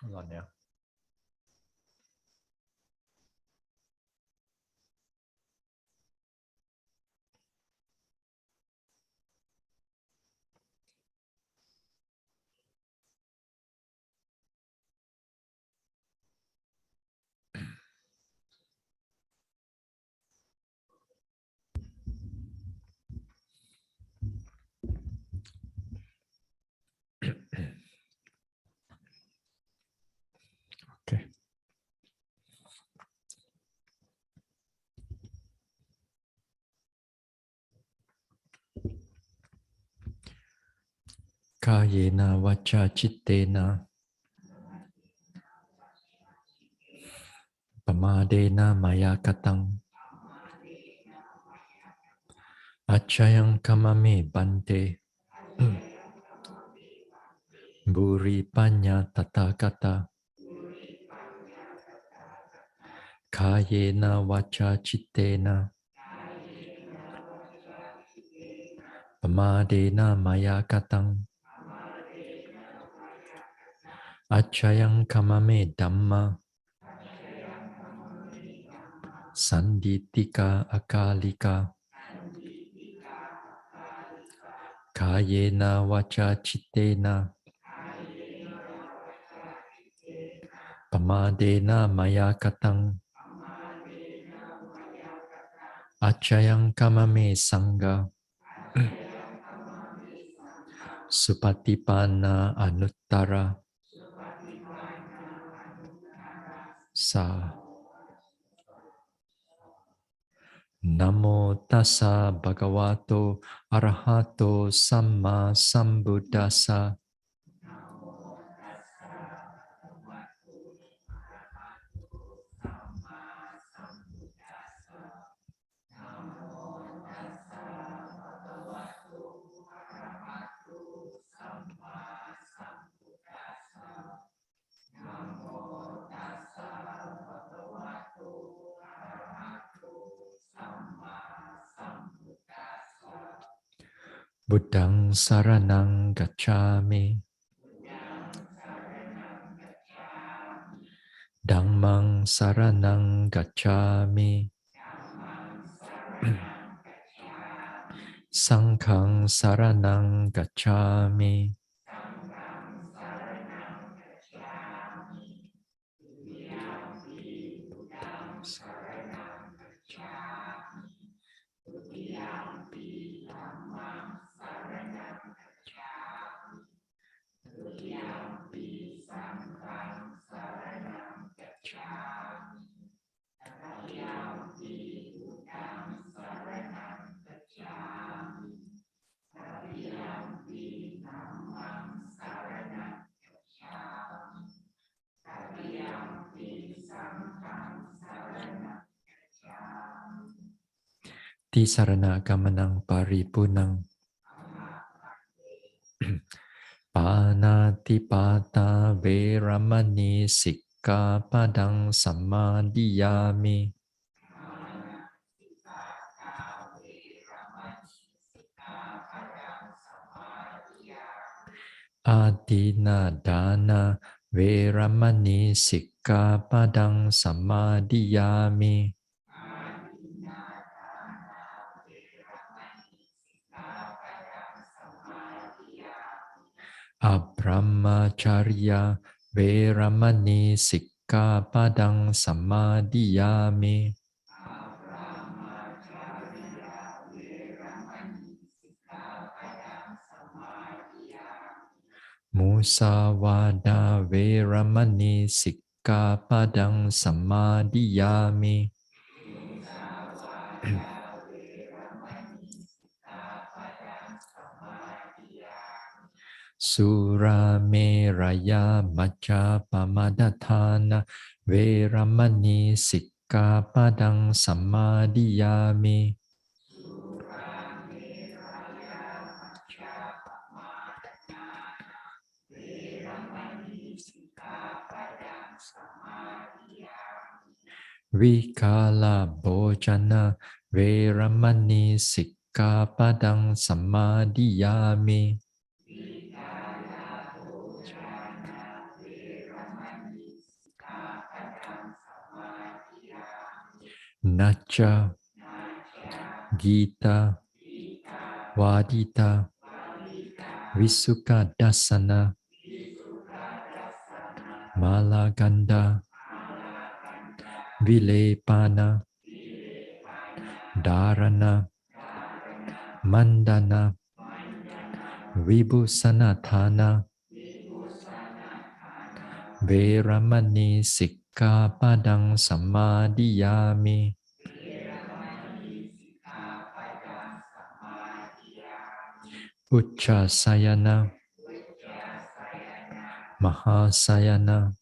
Hold on ya. Oke. Kayena waca cittena pamadena maya katang acayang kamame bante buri panya tata kata kayena waca cittena pamadena maya katang acayang kamame dhamma sanditika akalika kayena waca cittena pamadena maya katang acayang kamame sangga supatipana anuttara sa. Namo tassa bhagavato arahato samma sambuddhassa. Buddhang saranang gacchami. Dhammang saranang gacchami. Sanghang saranang gacchami. Tisarana gamanang paripunang panatipata veramani sikkhapadang samadhiyami. Adina dana veramani sikkhapadang samadhiyami. Abrahmacharya veramani sikkhapadang samadhiyami. Musawada veramani sikkhapadang samadhiyami. Surameraya majapamadatthana veramani sikkhapadang samadhiyami. Vikala bhojana veramani sikkhapadang samadhiyami. Nacha, Gita, Vadita, Visuka Dasana, Malaganda, Vilepana, Dharana, Mandana, Vibhusanatana, Veramani Sikkapadang Samadhiyami, Uchasayana, Mahasayana,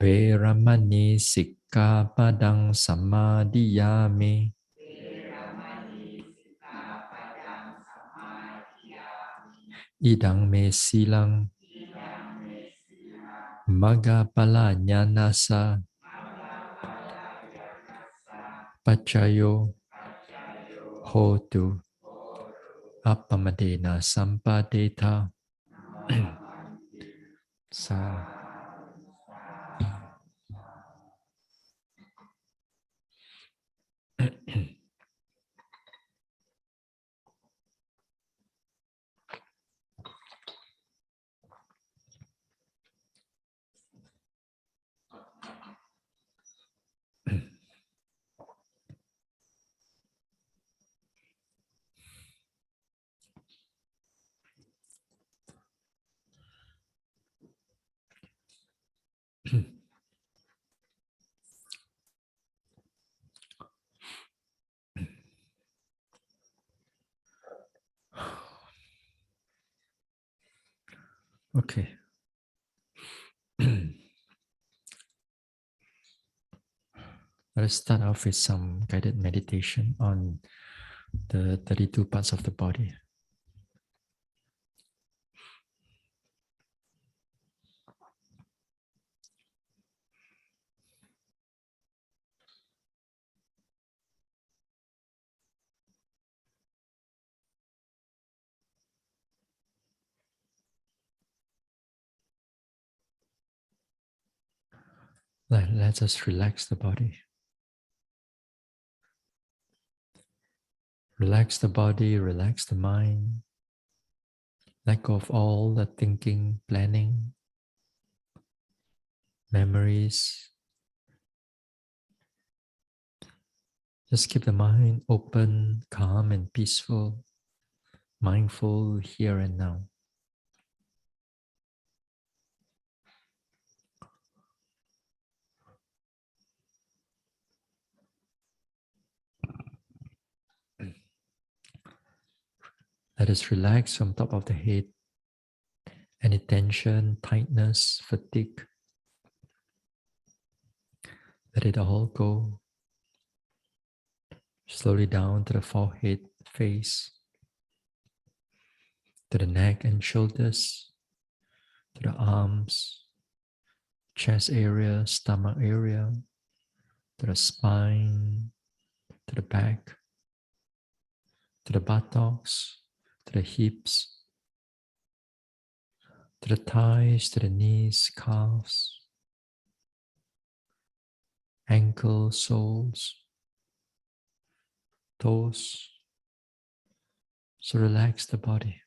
Veramani Sikkapadang Samadhiyami, Idang me silang, Magapala Nyanasa, Pachayo, Hotu, Appamadena Sampadeta, Sa. Okay. Let's start off with some guided meditation on the 32 parts of the body. Let's just relax the body. Relax the body, relax the mind. Let go of all the thinking, planning, memories. Just keep the mind open, calm, and peaceful, mindful here and now. Let us relax from top of the head. Any tension, tightness, fatigue, let it all go. Slowly down to the forehead, face, to the neck and shoulders, to the arms, chest area, stomach area, to the spine, to the back, to the buttocks, to the hips, to the thighs, to the knees, calves, ankles, soles, toes. So relax the body.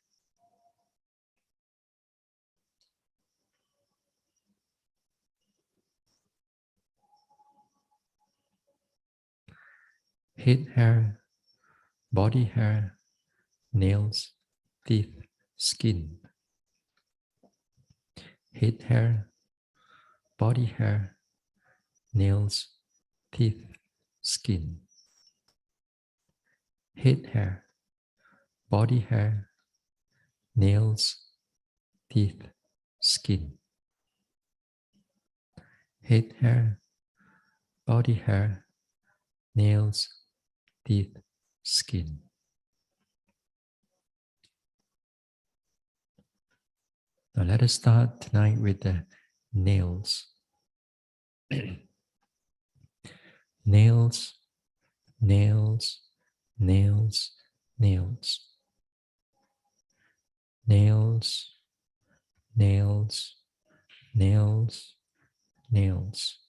Head hair, body hair, nails, teeth, skin. Head hair, body hair, nails, teeth, skin. Head hair, body hair, nails, teeth, skin. Head hair, body hair, nails, teeth, skin. Now let us start tonight with the nails. Nails, nails, nails, nails. Nails, nails, nails, nails.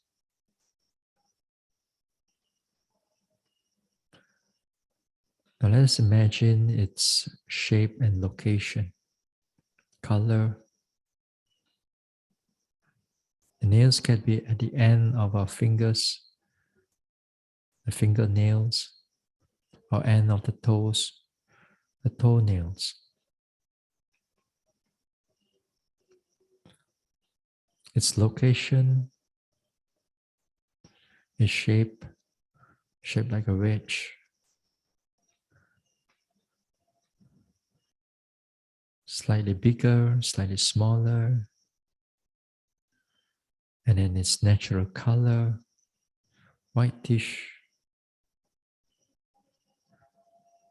let us imagine its shape and location, color. The nails can be at the end of our fingers, the fingernails, or end of the toes, the toenails. Its location is shaped like a wedge. Slightly bigger, slightly smaller. And then its natural color, whitish,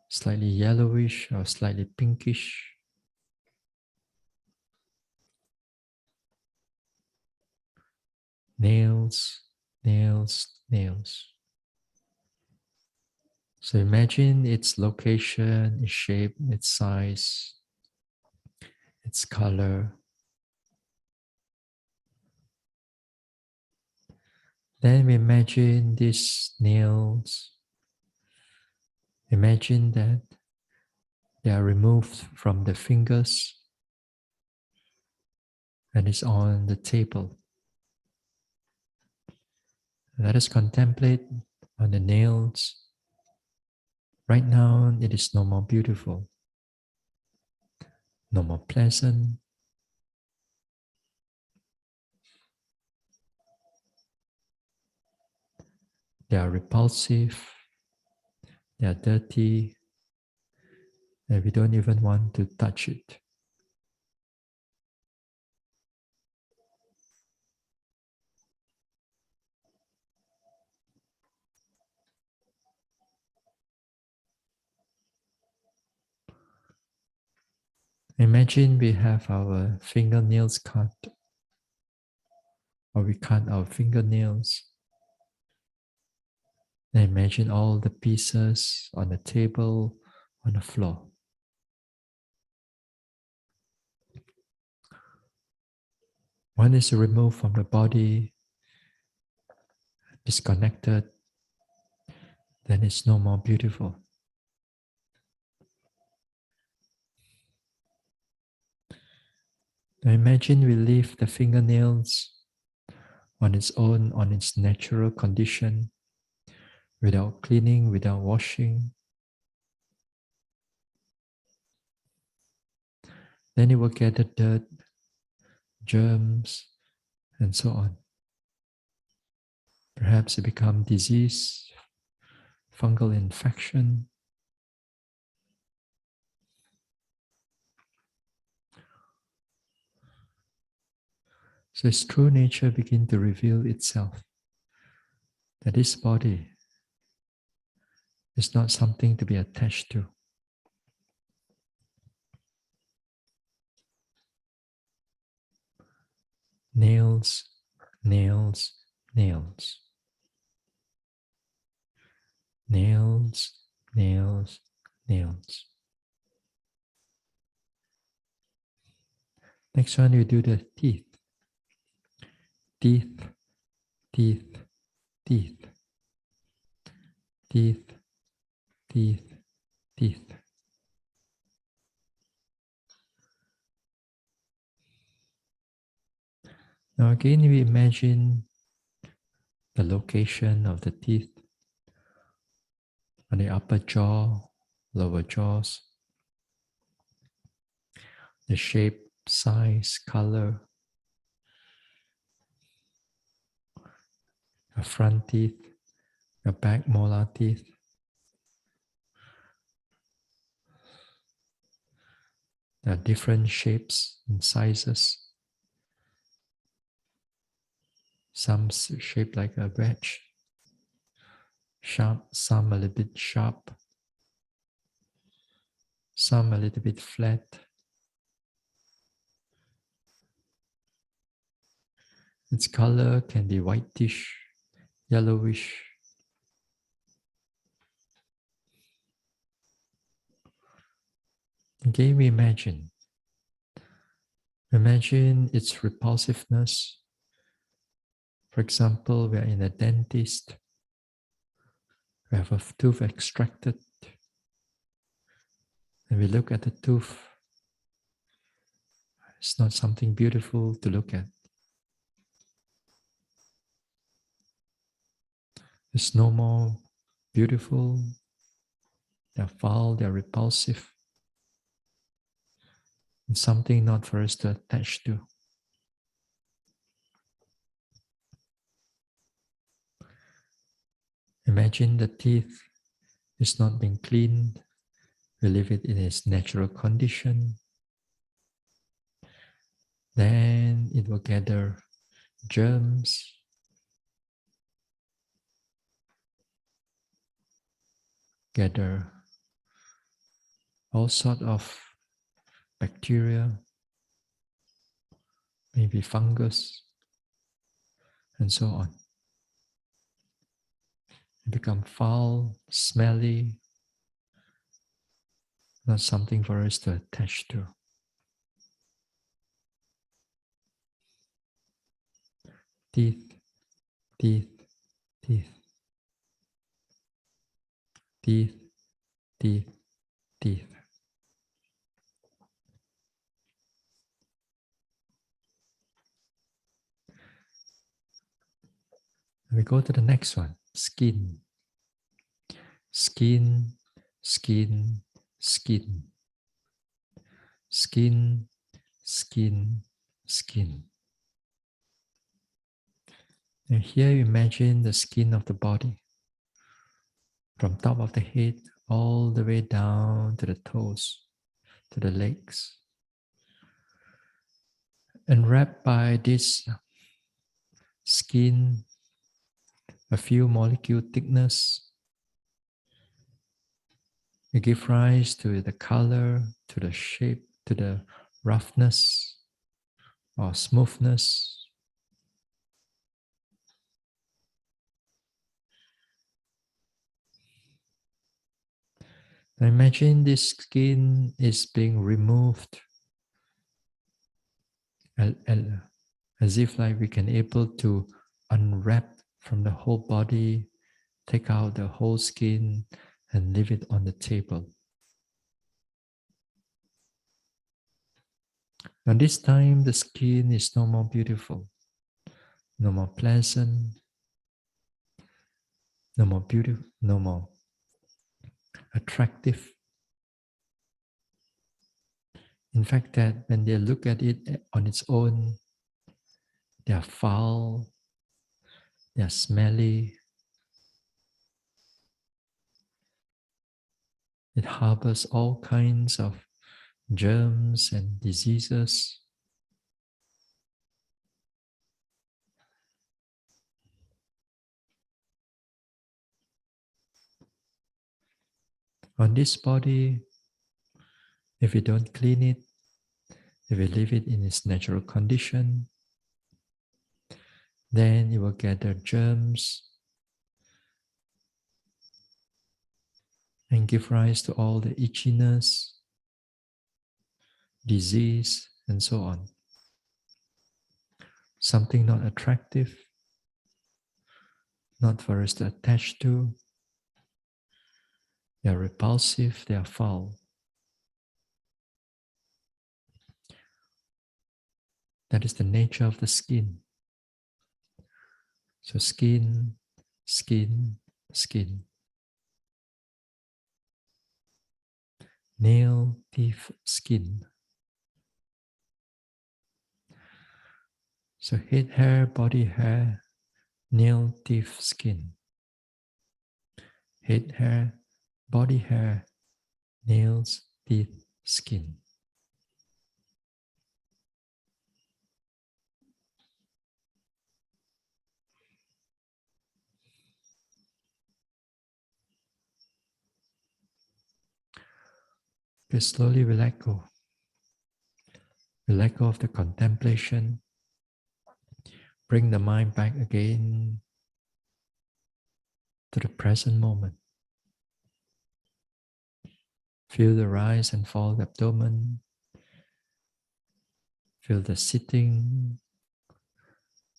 slightly yellowish or slightly pinkish. Nails, nails, nails. So imagine its location, its shape, its size, its color. Then we imagine these nails. Imagine that they are removed from the fingers and it's on the table. Let us contemplate on the nails. Right now, it is no more beautiful, no more pleasant. They are repulsive, they are dirty, and we don't even want to touch it. Imagine we have our fingernails cut, or we cut our fingernails. And imagine all the pieces on the table, on the floor. One is removed from the body, disconnected, then it's no more beautiful. Now imagine we leave the fingernails on its own, on its natural condition, without cleaning, without washing. Then it will gather dirt, germs, and so on. Perhaps it become disease, fungal infection. So its true nature begin to reveal itself. That this body is not something to be attached to. Nails, nails, nails. Nails, nails, nails. Next one, you do the teeth. Teeth, teeth, teeth. Teeth, teeth, teeth. Now again, we imagine the location of the teeth on the upper jaw, lower jaws, the shape, size, color, your front teeth, your back molar teeth. There are different shapes and sizes. Some shaped like a wedge, sharp, some a little bit sharp, some a little bit flat. Its color can be whitish, yellowish. Again, we imagine its repulsiveness. For example, we are in a dentist, we have a tooth extracted. And we look at the tooth. It's not something beautiful to look at. It's no more beautiful. They're foul, they're repulsive. It's something not for us to attach to. Imagine the teeth is not being cleaned. We leave it in its natural condition. Then it will gather germs, gather all sorts of bacteria, maybe fungus, and so on. It becomes foul, smelly, not something for us to attach to. Teeth, teeth, teeth, teeth, teeth, teeth. And we go to the next one, skin. Skin, skin, skin. Skin, skin, skin. And here you imagine the skin of the body from top of the head all the way down to the toes, to the legs. And wrapped by this skin, a few molecule thickness, you give rise to the color, to the shape, to the roughness or smoothness. Now imagine this skin is being removed as if like we can able to unwrap from the whole body, take out the whole skin and leave it on the table. Now this time the skin is no more beautiful, no more pleasant, no more beautiful, no more attractive. In fact, that when they look at it on its own, they are foul, they are smelly. It harbors all kinds of germs and diseases. On this body, if we don't clean it, if we leave it in its natural condition, then it will gather germs and give rise to all the itchiness, disease, and so on. Something not attractive, not for us to attach to. They are repulsive, they are foul. That is the nature of the skin. So skin, skin, skin. Nail, teeth, skin. So head hair, body hair, nail, teeth, skin. Head hair, body hair, nails, teeth, skin. Okay, slowly we let go. We let go of the contemplation. Bring the mind back again to the present moment. Feel the rise and fall of the abdomen. Feel the sitting.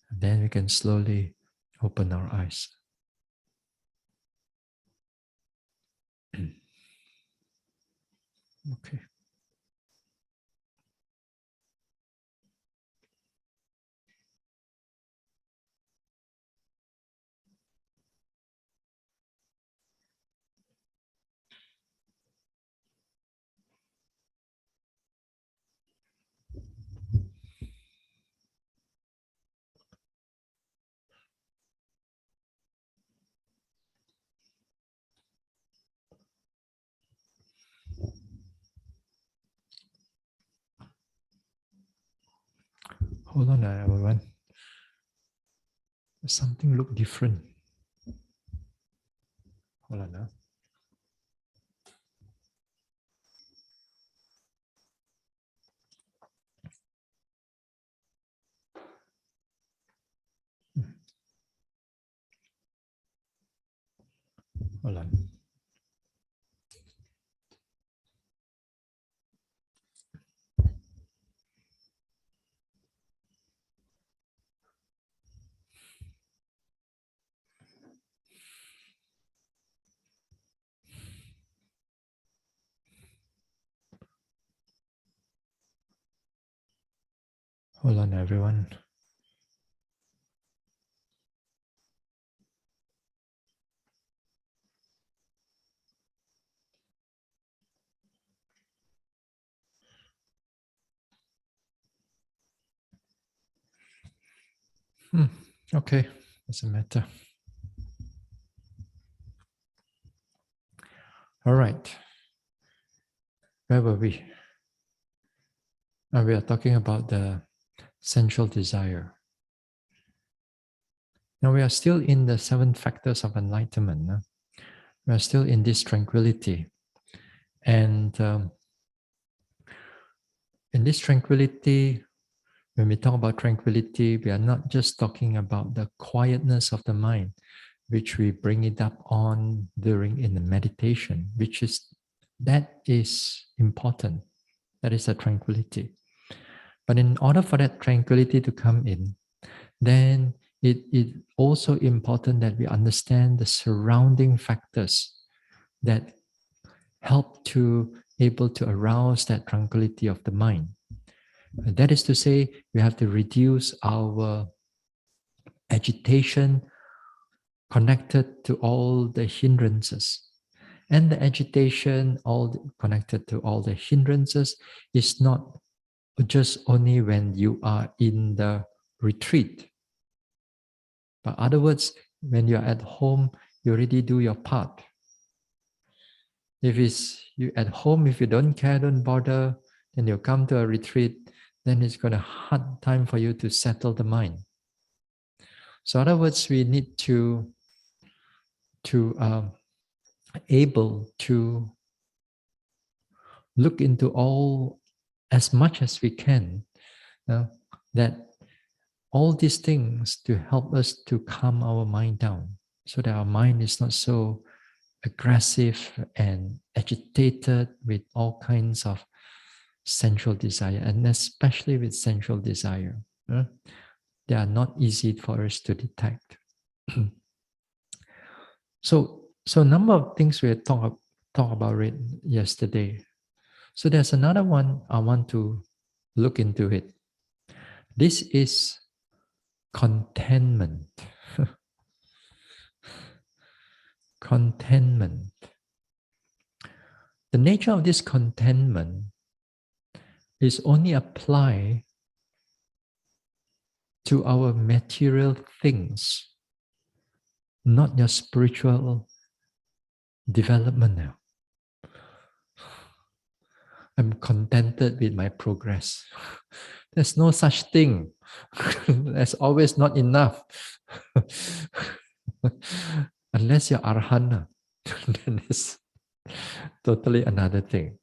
And then we can slowly open our eyes. Okay. Hold on, everyone. Something look different. Hold on now. Hold on. Hold on, everyone. Okay, doesn't matter. All right. Where were we? We are talking about the sensual desire. Now we are still in the 7 factors of enlightenment. We are still in this tranquility. And in this tranquility, when we talk about tranquility, we are not just talking about the quietness of the mind, which we bring it up on during in the meditation, that is important. That is the tranquility. But in order for that tranquility to come in, then it is also important that we understand the surrounding factors that help to able to arouse that tranquility of the mind. That is to say, we have to reduce our agitation connected to all the hindrances. And the agitation connected to all the hindrances is not just only when you are in the retreat. But other words, when you're at home, you already do your part. If it's you at home, if you don't care, don't bother, then you come to a retreat, then it's going to hard time for you to settle the mind. So, in other words, we need to able to look into all as much as we can, that all these things to help us to calm our mind down, so that our mind is not so aggressive and agitated with all kinds of sensual desire, and especially with sensual desire. They are not easy for us to detect. So a number of things we talked about it yesterday. So there's another one I want to look into it. This is contentment. Contentment. The nature of this contentment is only applied to our material things, not your spiritual development now. I'm contented with my progress. There's no such thing. There's always not enough. Unless you're arhana, then it's totally another thing.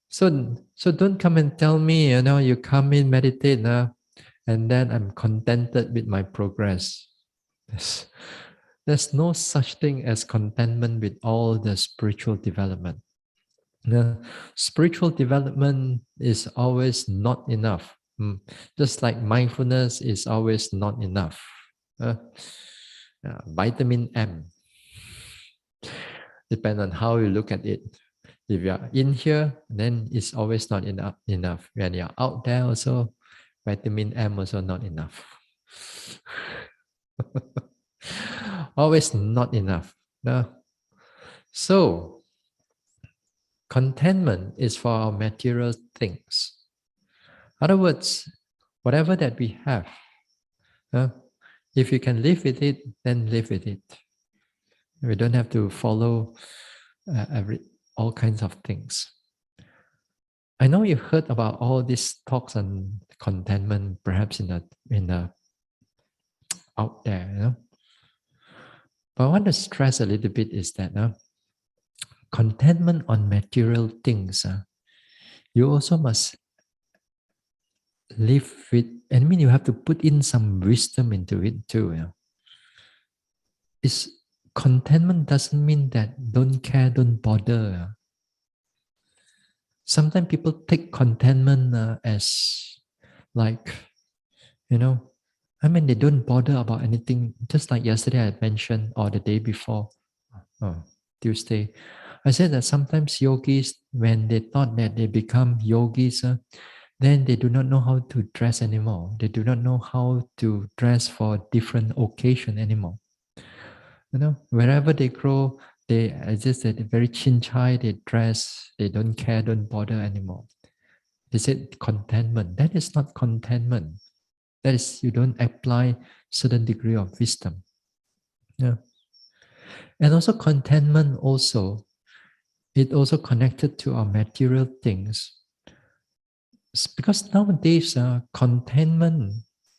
So don't come and tell me, you come in, meditate now, and then I'm contented with my progress. There's no such thing as contentment with all the spiritual development. Spiritual development is always not enough. Just like mindfulness is always not enough. Vitamin M, depend on how you look at it. If you are in here, then it's always not enough. When you're out there also, vitamin M also not enough. Always not enough. No? So, contentment is for our material things. In other words, whatever that we have, if you can live with it, then live with it. We don't have to follow all kinds of things. I know you heard about all these talks on contentment, perhaps in the out there, But I want to stress a little bit is that contentment on material things, you also must live with. I mean, you have to put in some wisdom into it too. Is contentment doesn't mean that don't care, don't bother. Sometimes people take contentment as like, I mean, they don't bother about anything. Just like yesterday I mentioned, or the day before, Tuesday, I said that sometimes yogis, when they thought that they become yogis, then they do not know how to dress anymore. They do not know how to dress for different occasion anymore. Wherever they grow, they just that very chin chai, they dress, they don't care, don't bother anymore. They said contentment. That is not contentment. That is, you don't apply certain degree of wisdom. Yeah. And also contentment also, it also connected to our material things. Because nowadays, contentment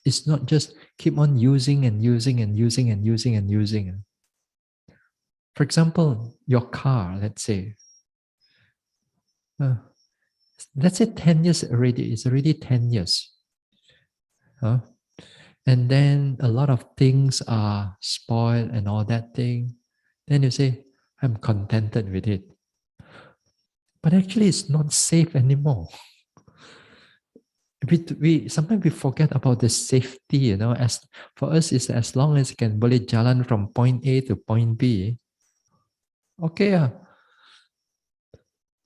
is not just keep on using and using and using and using and using. For example, your car, let's say, let's say 10 years already, it's already 10 years. And then a lot of things are spoiled and all that thing. Then you say, I'm contented with it. But actually, it's not safe anymore. We sometimes we forget about the safety, as for us, it's as long as you can boleh jalan from point A to point B. Okay,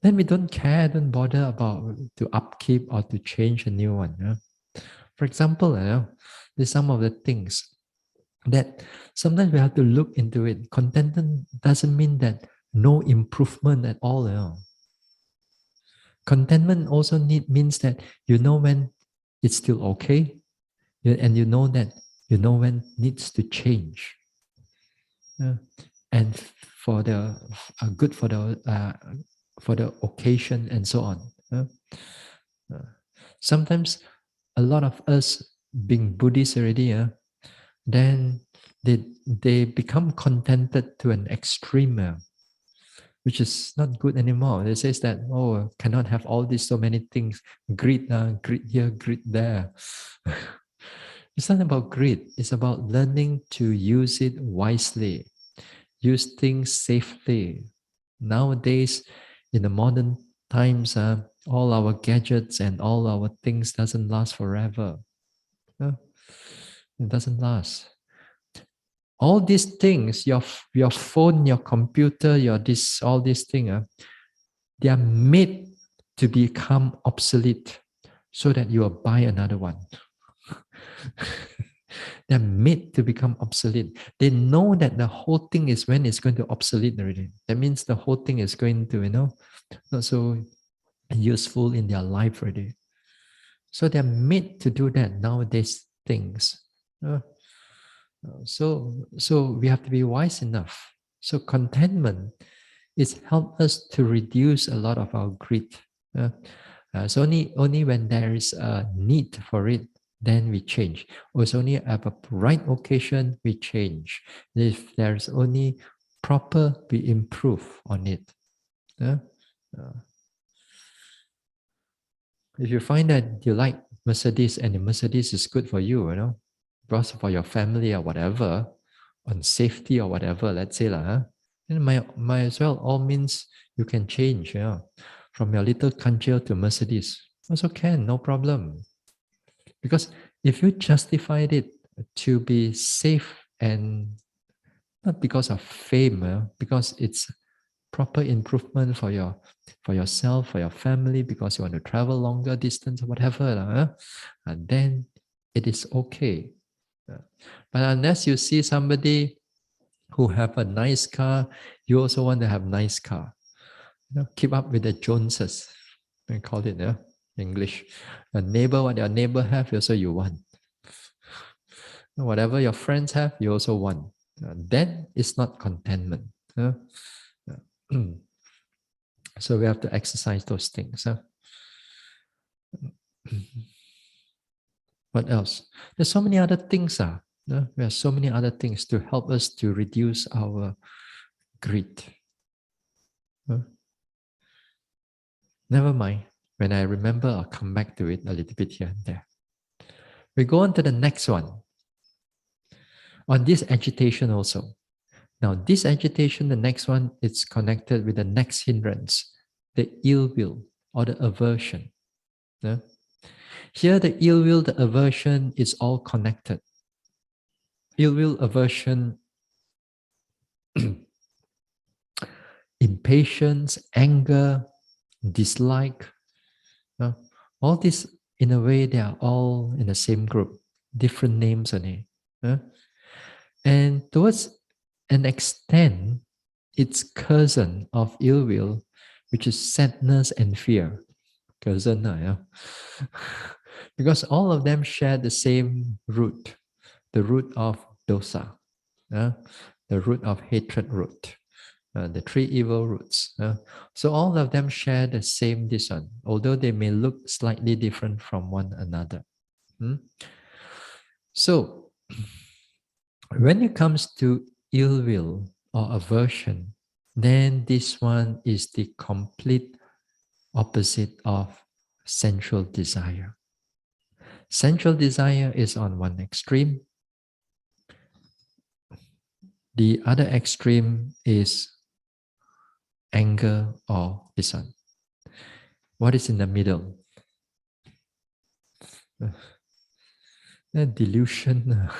then we don't care, don't bother about to upkeep or to change a new one. For example, there's some of the things that sometimes we have to look into it. Contentment doesn't mean that no improvement at all. Contentment also means that you know when it's still okay, and you know when it needs to change. And for the good for the occasion and so on. Sometimes a lot of us being Buddhists already, then they become contented to an extreme, which is not good anymore. They says that cannot have all these so many things, greed, greed here, greed there. It's not about greed. It's about learning to use it wisely, use things safely. Nowadays, in the modern times, all our gadgets and all our things doesn't last forever. It doesn't last. All these things, your phone, your computer, all these things, they are made to become obsolete so that you will buy another one. They're made to become obsolete. They know that the whole thing is when it's going to obsolete already. That means the whole thing is going to, not so useful in their life already. So they're made to do that nowadays things. So we have to be wise enough. So contentment is help us to reduce a lot of our greed. So only when there is a need for it, then we change. Or it's only at a right occasion, we change. If there's only proper, we improve on it. If you find that you like Mercedes and the Mercedes is good for you, because for your family or whatever, on safety or whatever, let's say, then might as well, all means you can change, from your little country to Mercedes. Also can, no problem. Because if you justified it to be safe and not because of fame, because it's proper improvement for yourself, for your family, because you want to travel longer distance or whatever, then it is okay. But unless you see somebody who have a nice car, you also want to have nice car. Keep up with the Joneses. I call it English. A neighbor, what your neighbor have, also you want. Whatever your friends have, you also want. Then it's not contentment. So we have to exercise those things. What else? There's so many other things. There are so many other things to help us to reduce our greed. Never mind. When I remember, I'll come back to it a little bit here and there. We go on to the next one. On this agitation also. Now, this agitation, the next one, it's connected with the next hindrance, the ill will or the aversion. Here, the ill will, the aversion is all connected. Ill will, aversion, impatience, anger, dislike, all this, in a way, they are all in the same group, different names only. And towards an extent, it's cousin of ill will, which is sadness and fear. Cousin, because all of them share the same root, the root of dosa, the root of hatred root, the three evil roots. So all of them share the same this one, although they may look slightly different from one another. So when it comes to ill will or aversion, then this one is the complete opposite of sensual desire. Sensual desire is on one extreme. The other extreme is anger or this one. What is in the middle? Delusion.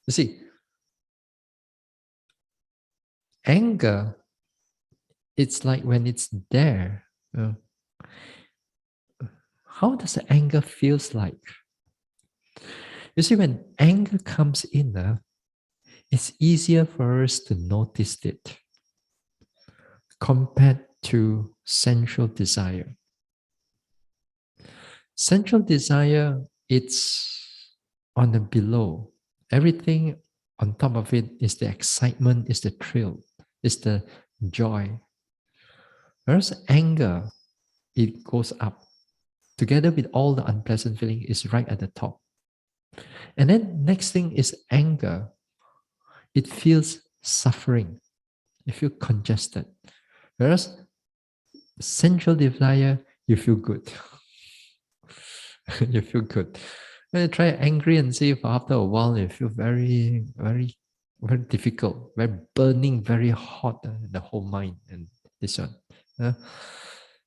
You see, anger, it's like when it's there. How does the anger feels like? You see, when anger comes in, it's easier for us to notice it compared to sensual desire. Sensual desire, it's on the below. Everything on top of it is the excitement, is the thrill, is the joy. Whereas anger, it goes up. Together with all the unpleasant feeling is right at the top. And then next thing is anger. It feels suffering. You feel congested. Whereas sensual desire, you feel good. You feel good. When you try angry and see if after a while you feel very, very, very difficult, very burning, very hot, the whole mind and this one.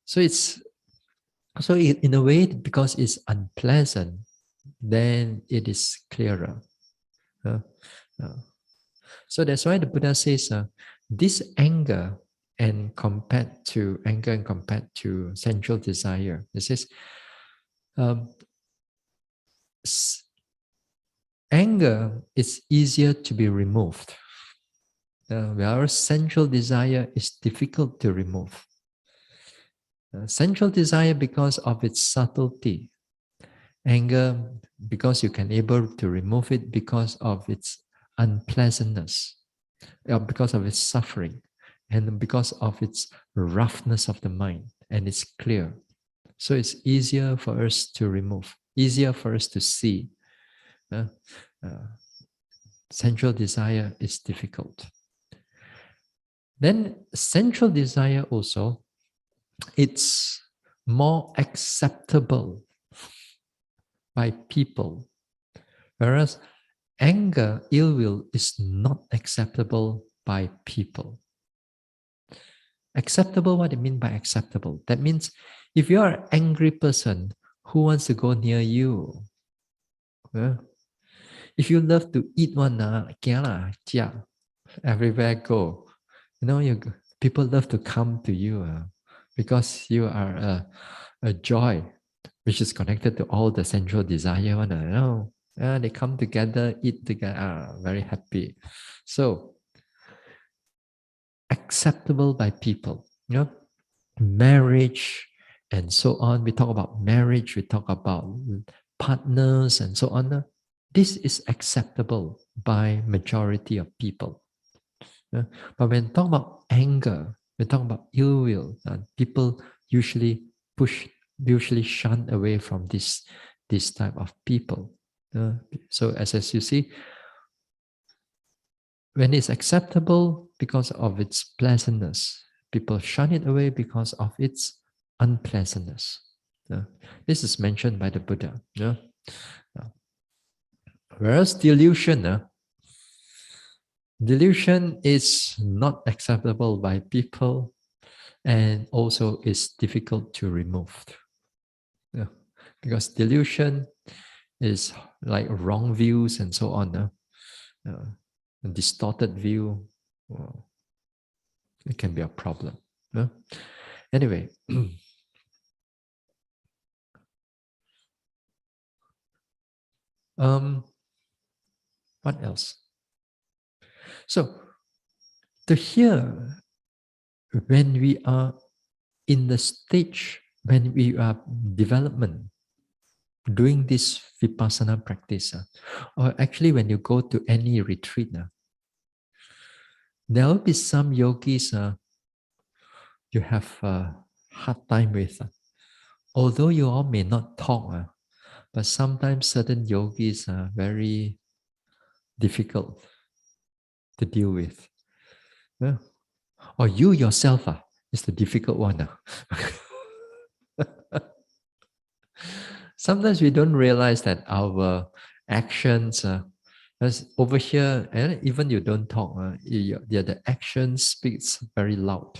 So in a way, because it's unpleasant, then it is clearer. So that's why the Buddha says, this anger and compared to sensual desire, it says, anger is easier to be removed, whereas sensual desire is difficult to remove. Sensual desire because of its subtlety, anger because you can able to remove it because of its unpleasantness, because of its suffering, and because of its roughness of the mind, and it's clear. So it's easier for us to remove, easier for us to see. Sensual desire is difficult. Then sensual desire also, it's more acceptable by people, whereas anger, ill will is not acceptable by people. Acceptable, what do you mean by acceptable? That means if you are an angry person, who wants to go near you? If you love to eat one, kia lah, jia, everywhere go. People love to come to you because you are a joy, which is connected to all the central desire one. They come together, eat together, very happy. So acceptable by people. Marriage and so on. We talk about marriage, we talk about partners and so on. This is acceptable by majority of people. But when talk about anger, we talk about ill will, people usually shun away from this type of people. So as you see, when it's acceptable because of its pleasantness, people shun it away because of its unpleasantness. This is mentioned by the Buddha. Whereas delusion is not acceptable by people and also is difficult to remove. Because delusion is like wrong views and so on. A distorted view, it can be a problem. Anyway, what else? So, to hear when we are in the stage, when we are development, doing this vipassana practice, or actually when you go to any retreat, there will be some yogis you have a hard time with. Although you all may not talk, but sometimes certain yogis are very difficult to deal with. Or you yourself is the difficult one. Sometimes we don't realize that our actions, as over here, and even you don't talk, the action speaks very loud.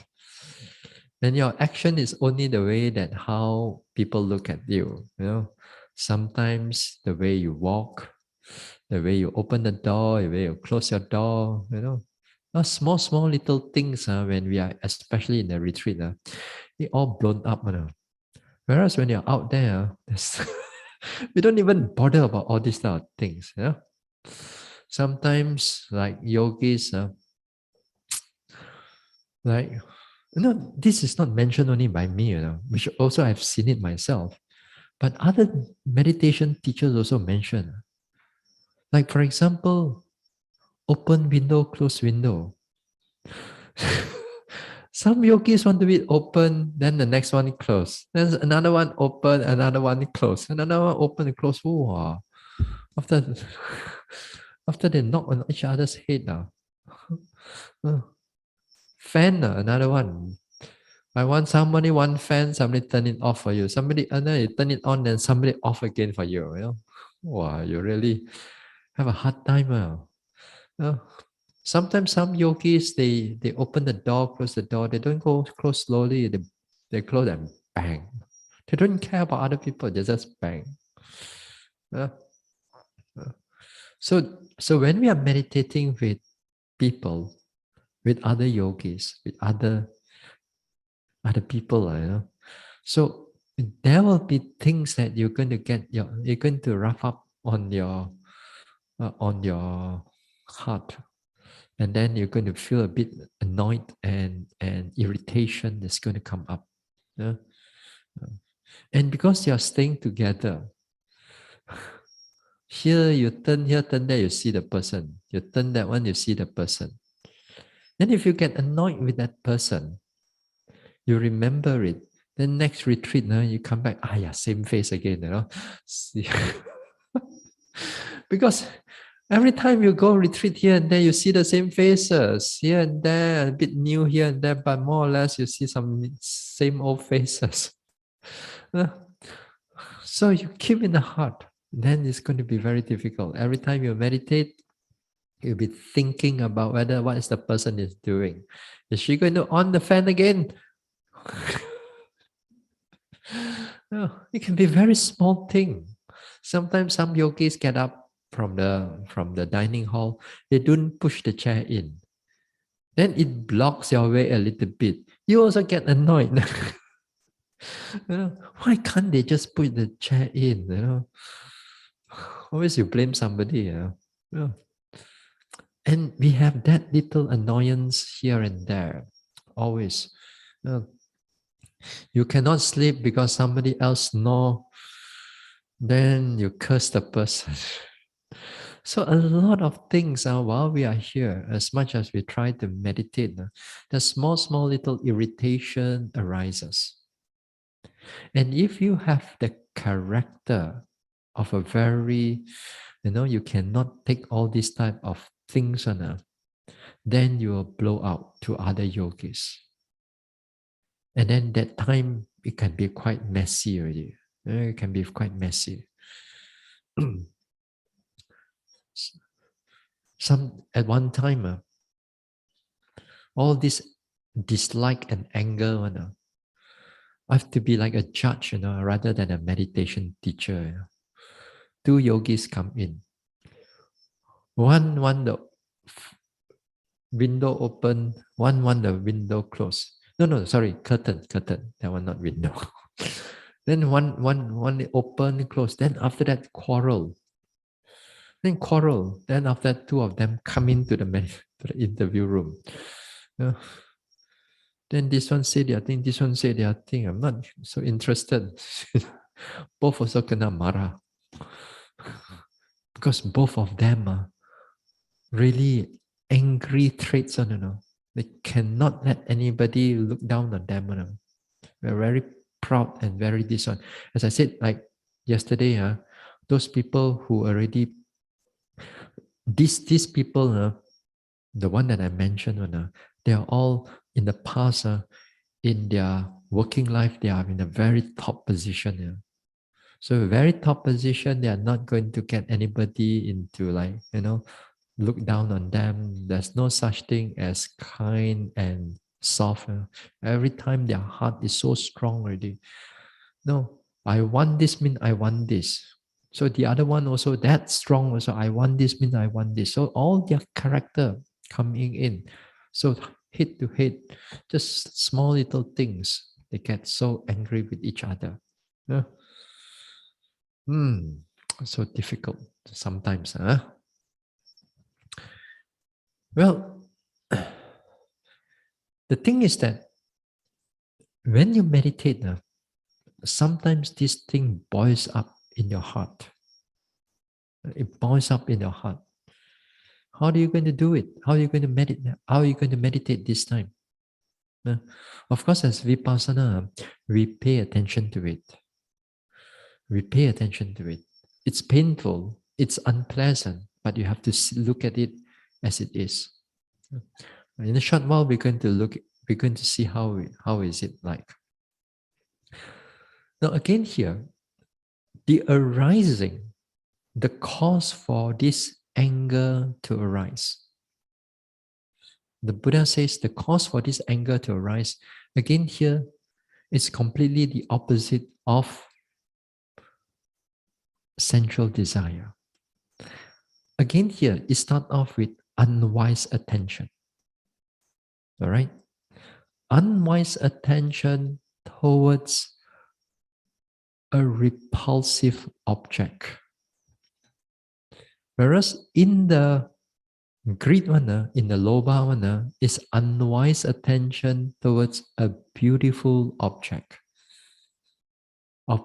And your action is only the way that how people look at you. Sometimes the way you walk, the way you open the door, the way you close your door, small little things when we are, especially in the retreat, they all blown up. Whereas when you're out there, we don't even bother about all these type of things. Sometimes, like yogis, this is not mentioned only by me, which also I've seen it myself. But other meditation teachers also mention. Like, for example, open window, close window. Some yogis want to be open, then the next one close. There's another one open, another one close, another one open and close. Wow. After, after they knock on each other's head now. Fan, another one. I want somebody one fan, somebody turn it off for you. Somebody you turn it on, then somebody off again for you. Wow, you really have a hard time. Sometimes some yogis they open the door, close the door. They don't go close slowly. They close and bang. They don't care about other people. They just bang. So when we are meditating with people, with other yogis, with other people, so there will be things that you're going to you're going to rough up on your heart, and then you're going to feel a bit annoyed and irritation is going to come up. And because you're staying together, here you turn here, turn there, you see the person. You turn that one, you see the person. Then if you get annoyed with that person, you remember it. Then next retreat, you come back, yeah, same face again, because every time you go retreat here and there, you see the same faces here and there, a bit new here and there, but more or less you see some same old faces. So you keep in the heart, then it's going to be very difficult. Every time you meditate, you'll be thinking about what is the person is doing. Is she going to on the fan again? No, it can be very small thing. Sometimes some yogis get up from the dining hall, they don't push the chair in. Then it blocks your way a little bit. You also get annoyed. Why can't they just put the chair in? Always you blame somebody. Yeah. And we have that little annoyance here and there. Always. You cannot sleep because somebody else snore. Then you curse the person. So a lot of things while we are here, as much as we try to meditate, the small little irritation arises. And if you have the character of a very, you cannot take all these type of things on then you will blow out to other yogis. And then that time, it can be quite messy already. It can be quite messy. At one time, all this dislike and anger, I have to be like a judge, rather than a meditation teacher. Two yogis come in. One the window open, one the window closed. No, sorry, curtain. That one not window. Then one open, closed. Then after that, quarrel. Then after that, two of them come into the interview room. Then this one say their thing, this one say their thing. I'm not so interested. Both also kena marah. Because both of them are really angry traits. They cannot let anybody look down on them. They're very proud and very this one. As I said, like yesterday, those people who already, these people, the one that I mentioned, they are all in the past, in their working life, they are in a very top position. So a very top position, they are not going to get anybody into look down on them. There's no such thing as kind and soft. Every time their heart is so strong already. No, I want this means I want this. So the other one also that strong also, I want this means I want this. So all their character coming in. So head to head, just small little things. They get so angry with each other. Yeah. So difficult sometimes. Well, the thing is that when you meditate, sometimes this thing boils up in your heart. It boils up in your heart. How are you going to do it? How are you going to meditate? How are you going to meditate this time? Of course, as vipassana, we pay attention to it. We pay attention to it. It's painful. It's unpleasant, but you have to look at it as it is. In a short while, we're going to see how is it like. Now again here, the arising, the cause for this anger to arise. The Buddha says the cause for this anger to arise, again here, is completely the opposite of sensual desire. Again here, it starts off with unwise attention. All right? Unwise attention towards a repulsive object. Whereas in the greed one, in the lobha one, is unwise attention towards a beautiful object, of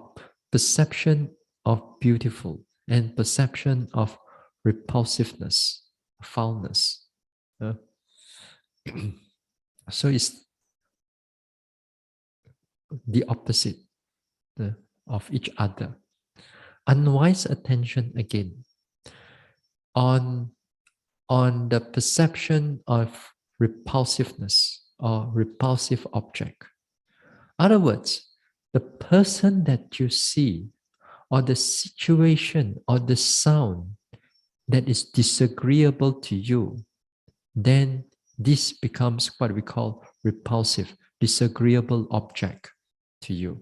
perception of beautiful and perception of repulsiveness, foulness. So it's the opposite of each other. Unwise attention again on the perception of repulsiveness or repulsive object. In other words, the person that you see or the situation or the sound that is disagreeable to you, then this becomes what we call repulsive, disagreeable object to you.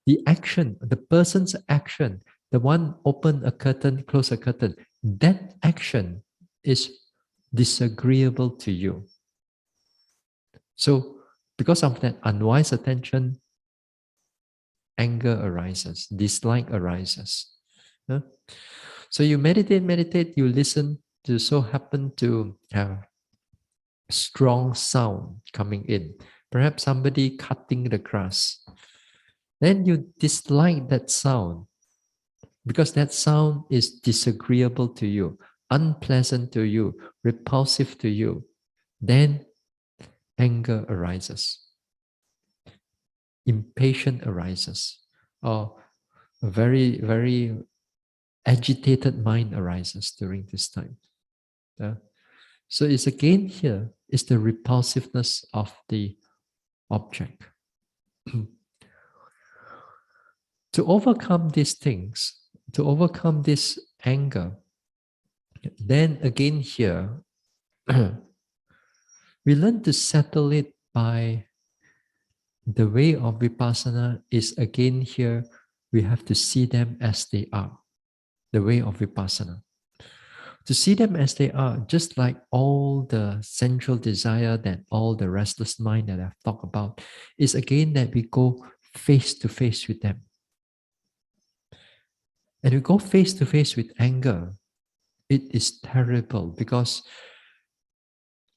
The action, the person's action, the one open a curtain, close a curtain, that action is disagreeable to you. So, because of that unwise attention, anger arises, dislike arises. Huh? So you meditate, you listen, you so happen to have strong sound coming in. Perhaps somebody cutting the grass. Then you dislike that sound because that sound is disagreeable to you, unpleasant to you, repulsive to you. Then anger arises, impatience arises, or a very, very agitated mind arises during this time. So it's again here is the repulsiveness of the object. To overcome these things, to overcome this anger, then again here, we learn to settle it by the way of vipassana is again here, we have to see them as they are. The way of vipassana. To see them as they are, just like all the sensual desire that all the restless mind that I've talked about, is again that we go face to face with them. And we go face to face with anger. It is terrible because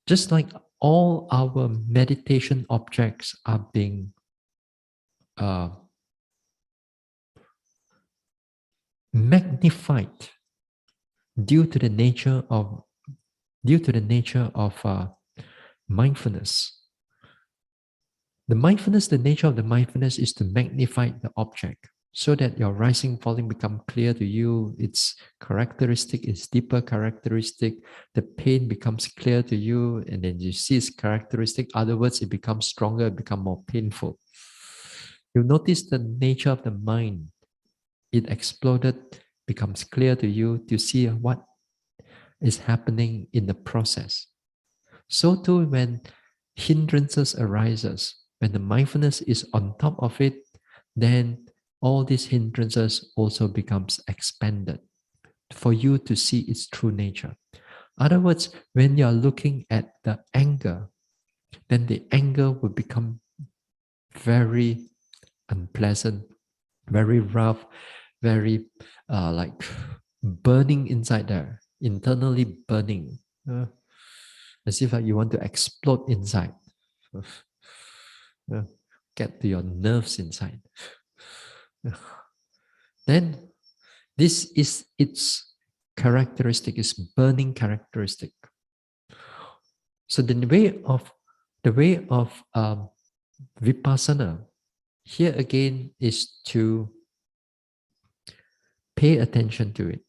just like all our meditation objects are being magnified due to the nature of mindfulness. The nature of the mindfulness is to magnify the object so that your rising, falling become clear to you. Its characteristic, its deeper characteristic. The pain becomes clear to you, and then you see its characteristic. Other words, it becomes stronger, it becomes more painful. You notice the nature of the mind. It exploded, becomes clear to you to see what is happening in the process. So too, when hindrances arises, when the mindfulness is on top of it, then all these hindrances also becomes expanded for you to see its true nature. In other words, when you are looking at the anger, then the anger will become very unpleasant, very rough, very like burning inside there, internally burning, as if you want to explode inside. Get to your nerves inside. Then this is its characteristic, its burning characteristic. So the way of vipassana here again is to pay attention to it.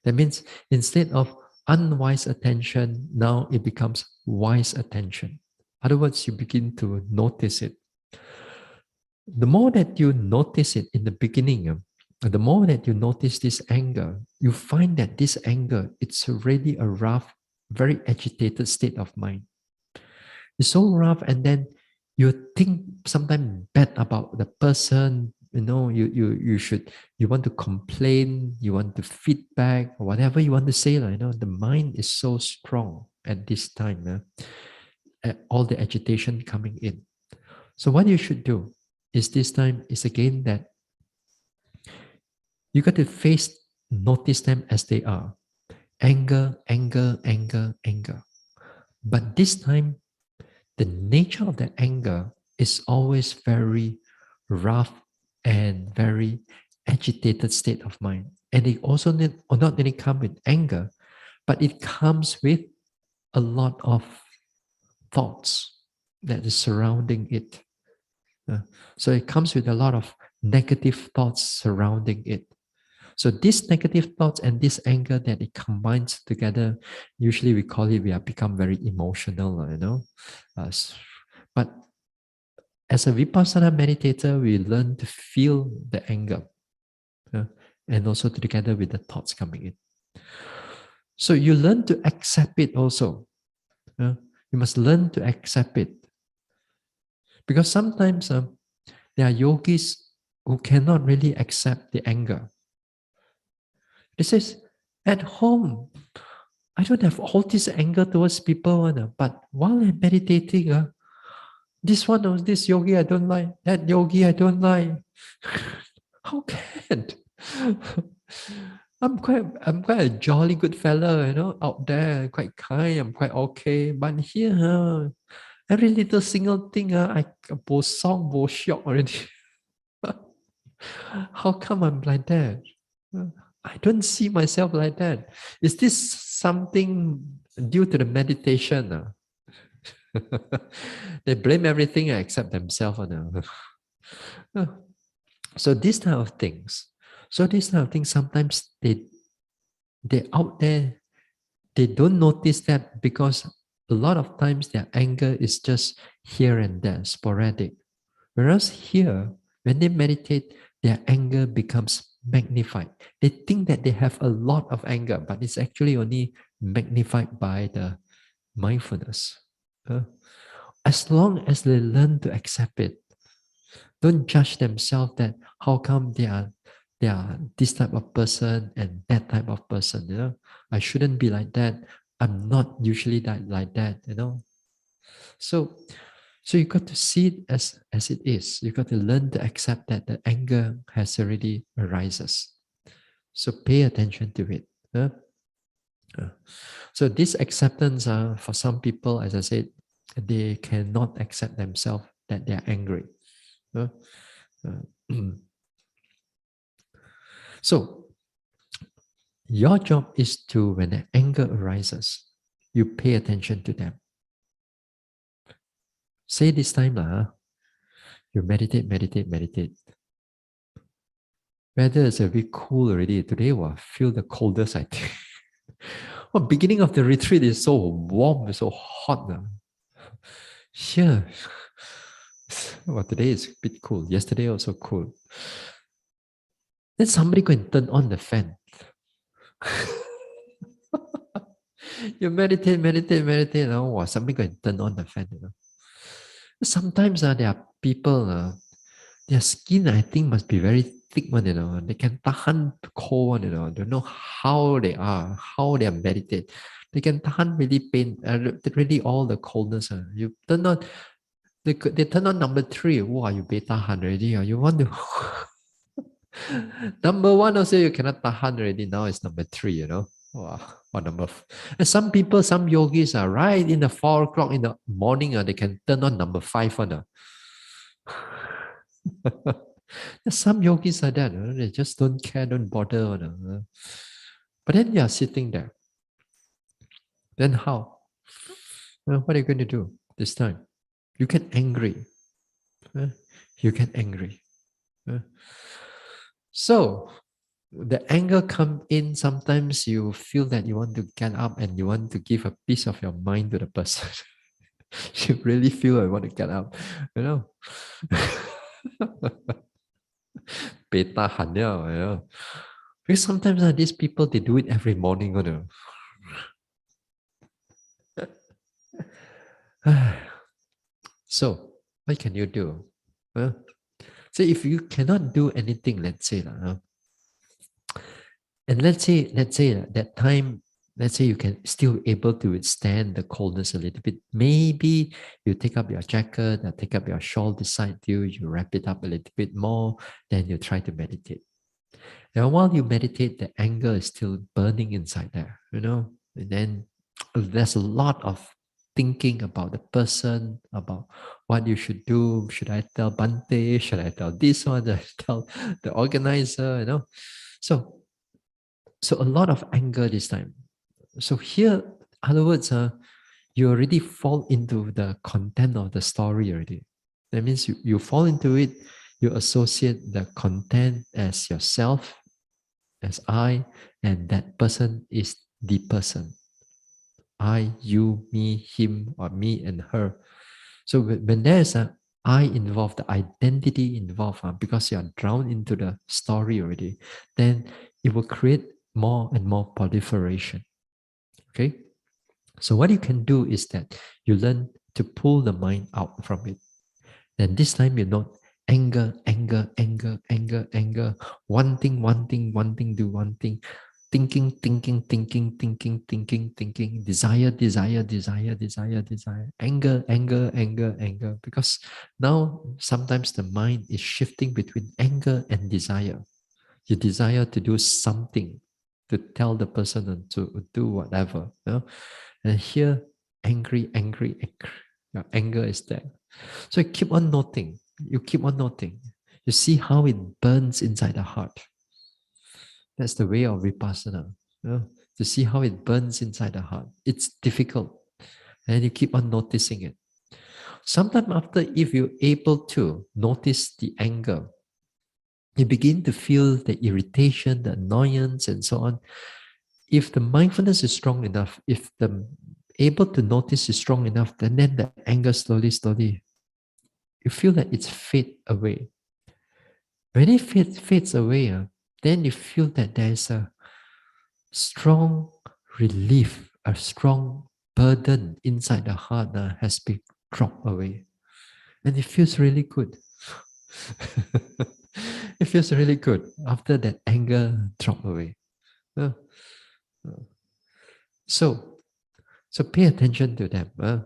That means instead of unwise attention, now it becomes wise attention. In other words, you begin to notice it. The more that you notice it in the beginning, the more that you notice this anger, you find that this anger, it's already a rough, very agitated state of mind. It's so rough, and then you think sometimes bad about the person. You want to complain, you want to feedback, or whatever you want to say. The mind is so strong at this time. All the agitation coming in. So what you should do is this time is again that you got to notice them as they are. Anger, anger, anger, anger. But this time, the nature of the anger is always very rough and very agitated state of mind. And it also not only come with anger, but it comes with a lot of thoughts that is surrounding it. So it comes with a lot of negative thoughts surrounding it. So these negative thoughts and this anger that it combines together, usually we call it, we have become very emotional, but as a vipassana meditator, we learn to feel the anger, and also together with the thoughts coming in. So you learn to accept it also. You must learn to accept it. Because sometimes there are yogis who cannot really accept the anger. It says, at home, I don't have all this anger towards people, but while I'm meditating, this one or this yogi I don't like, that yogi I don't like. How can? I'm quite a jolly good fella, out there, quite kind, I'm quite okay. But here, every little single thing, I bo song, bo shock already. How come I'm like that? I don't see myself like that. Is this something due to the meditation? They blame everything except themselves. So these type of things. So these type of things sometimes they out there, they don't notice that because a lot of times their anger is just here and there, sporadic. Whereas here, when they meditate, their anger becomes magnified. They think that they have a lot of anger, but it's actually only magnified by the mindfulness. As long as they learn to accept it, don't judge themselves that how come they are this type of person and that type of person. I shouldn't be like that. I'm not usually like that. So so you got to see it as it is. You got to learn to accept that the anger has already arises. So pay attention to it. So this acceptance, for some people, as I said, they cannot accept themselves that they are angry. Uh, so your job is to, when the anger arises, you pay attention to them. Say this time, you meditate, meditate, meditate. Weather is a bit cool already. Today, feel the coldest, I think. Well, beginning of the retreat is so warm, so hot. Here, well, today is a bit cool. Yesterday also cool. Then somebody go and turn on the fan. You meditate, meditate, meditate. Somebody go and turn on the fan. Sometimes there are people, their skin, I think, must be very thick one. They can tahan cold one. I don't know how they are, how they are meditate. They can tahan really pain, really all the coldness. You turn on, they turn on number 3. Wow, you be tahan already. You want to. Number 1 also you cannot tahan already. Now it's number 3. Wow. Or and some people, some yogis are right in the 4 o'clock in the morning. They can turn on number 5 one. Some yogis are that. They just don't care, don't bother. But then you are sitting there. Then how? What are you going to do this time? You get angry. You get angry. So the anger come in, sometimes you feel that you want to get up and you want to give a piece of your mind to the person. You really feel I want to get up, you know. Beta hanya. Because sometimes these people, they do it every morning. So what can you do? So if you cannot do anything, let's say, and let's say that time, let's say you can still able to withstand the coldness a little bit. Maybe you take up your jacket, take up your shawl beside you, you wrap it up a little bit more, then you try to meditate. Now, while you meditate, the anger is still burning inside there, and then there's a lot of thinking about the person, about what you should do. Should I tell Bhante? Should I tell this one? Should I tell the organizer? So a lot of anger this time. So here, in other words, you already fall into the content of the story already. That means you fall into it, you associate the content as yourself, as I, and that person is the person. I, you, me, him, or me and her. So when there's an I involved, the identity involved, because you are drowned into the story already, then it will create more and more proliferation. Okay? So what you can do is that you learn to pull the mind out from it. Then this time you note anger, anger, anger, anger, anger, one thing, do one thing. thinking, desire, anger. Because now sometimes the mind is shifting between anger and desire. You desire to do something, to tell the person to do whatever. You know? And here, angry. Your anger is there. So you keep on noting. You keep on noting. You see how it burns inside the heart. That's the way of vipassana. You know, to see how it burns inside the heart. It's difficult. And you keep on noticing it. Sometime after, if you're able to notice the anger, you begin to feel the irritation, the annoyance, and so on. If the mindfulness is strong enough, if the able to notice is strong enough, then the anger slowly, you feel that it's fade away. When it fades away, then you feel that there is a strong relief, a strong burden inside the heart has been dropped away. And it feels really good. It feels really good after that anger drop away. Uh, uh, so, so pay attention to them. A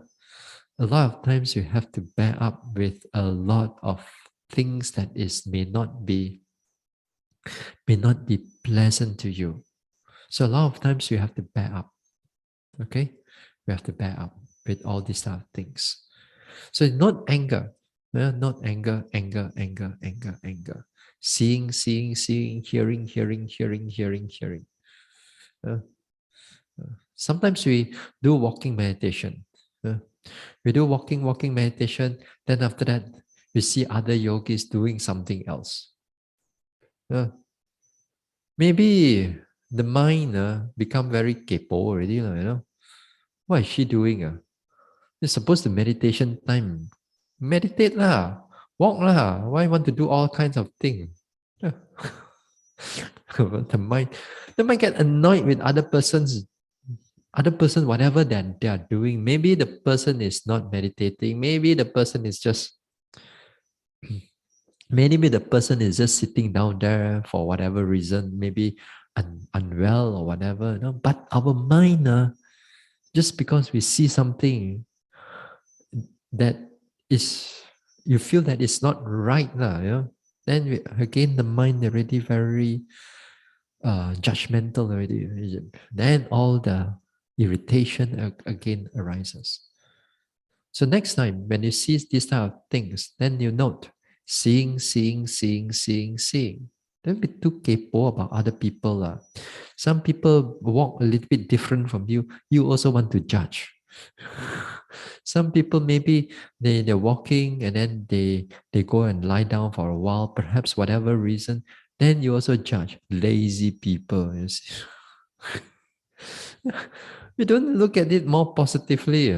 lot of times you have to bear up with a lot of things that may not be pleasant to you. So a lot of times you have to bear up. Okay, we have to bear up with all these type of things. So not anger, not anger. Seeing, hearing. Uh, Sometimes we do walking meditation. We do walking meditation. Then after that, we see other yogis doing something else. Maybe the mind become very kepo already, you know. What is she doing? It's supposed to meditation time. Meditate lah. Walk lah. Why want to do all kinds of things? the mind get annoyed with other person, whatever that they are doing. Maybe the person is not meditating. Maybe the person is just sitting down there for whatever reason, maybe unwell or whatever. You know? But our mind, just because we see something that is, you feel that it's not right now, you know, then again the mind already very judgmental already. Then all the irritation again arises. So next time when you see these type of things, then you note seeing. Don't be too kepo about other people. Some people walk a little bit different from you. You also want to judge. Some people maybe they're walking and then they go and lie down for a while, perhaps whatever reason. Then you also judge lazy people. You see. We don't look at it more positively.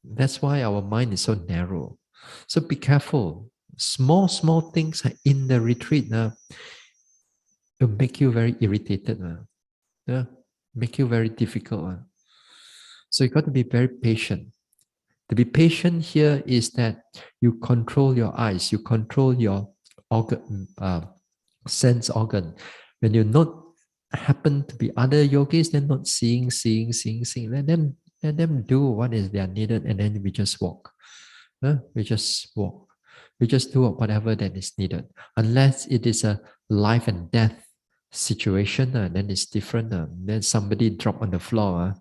That's why our mind is so narrow. So be careful. Small things in the retreat will make you very irritated. Make you very difficult. So you got to be very patient. To be patient here is that you control your eyes, you control your organ, sense organ. When you not happen to be other yogis, they're not seeing. Let them do what is they are needed, and then we just walk. We just walk. We just do whatever that is needed. Unless it is a life and death situation, then it's different. Then somebody drop on the floor,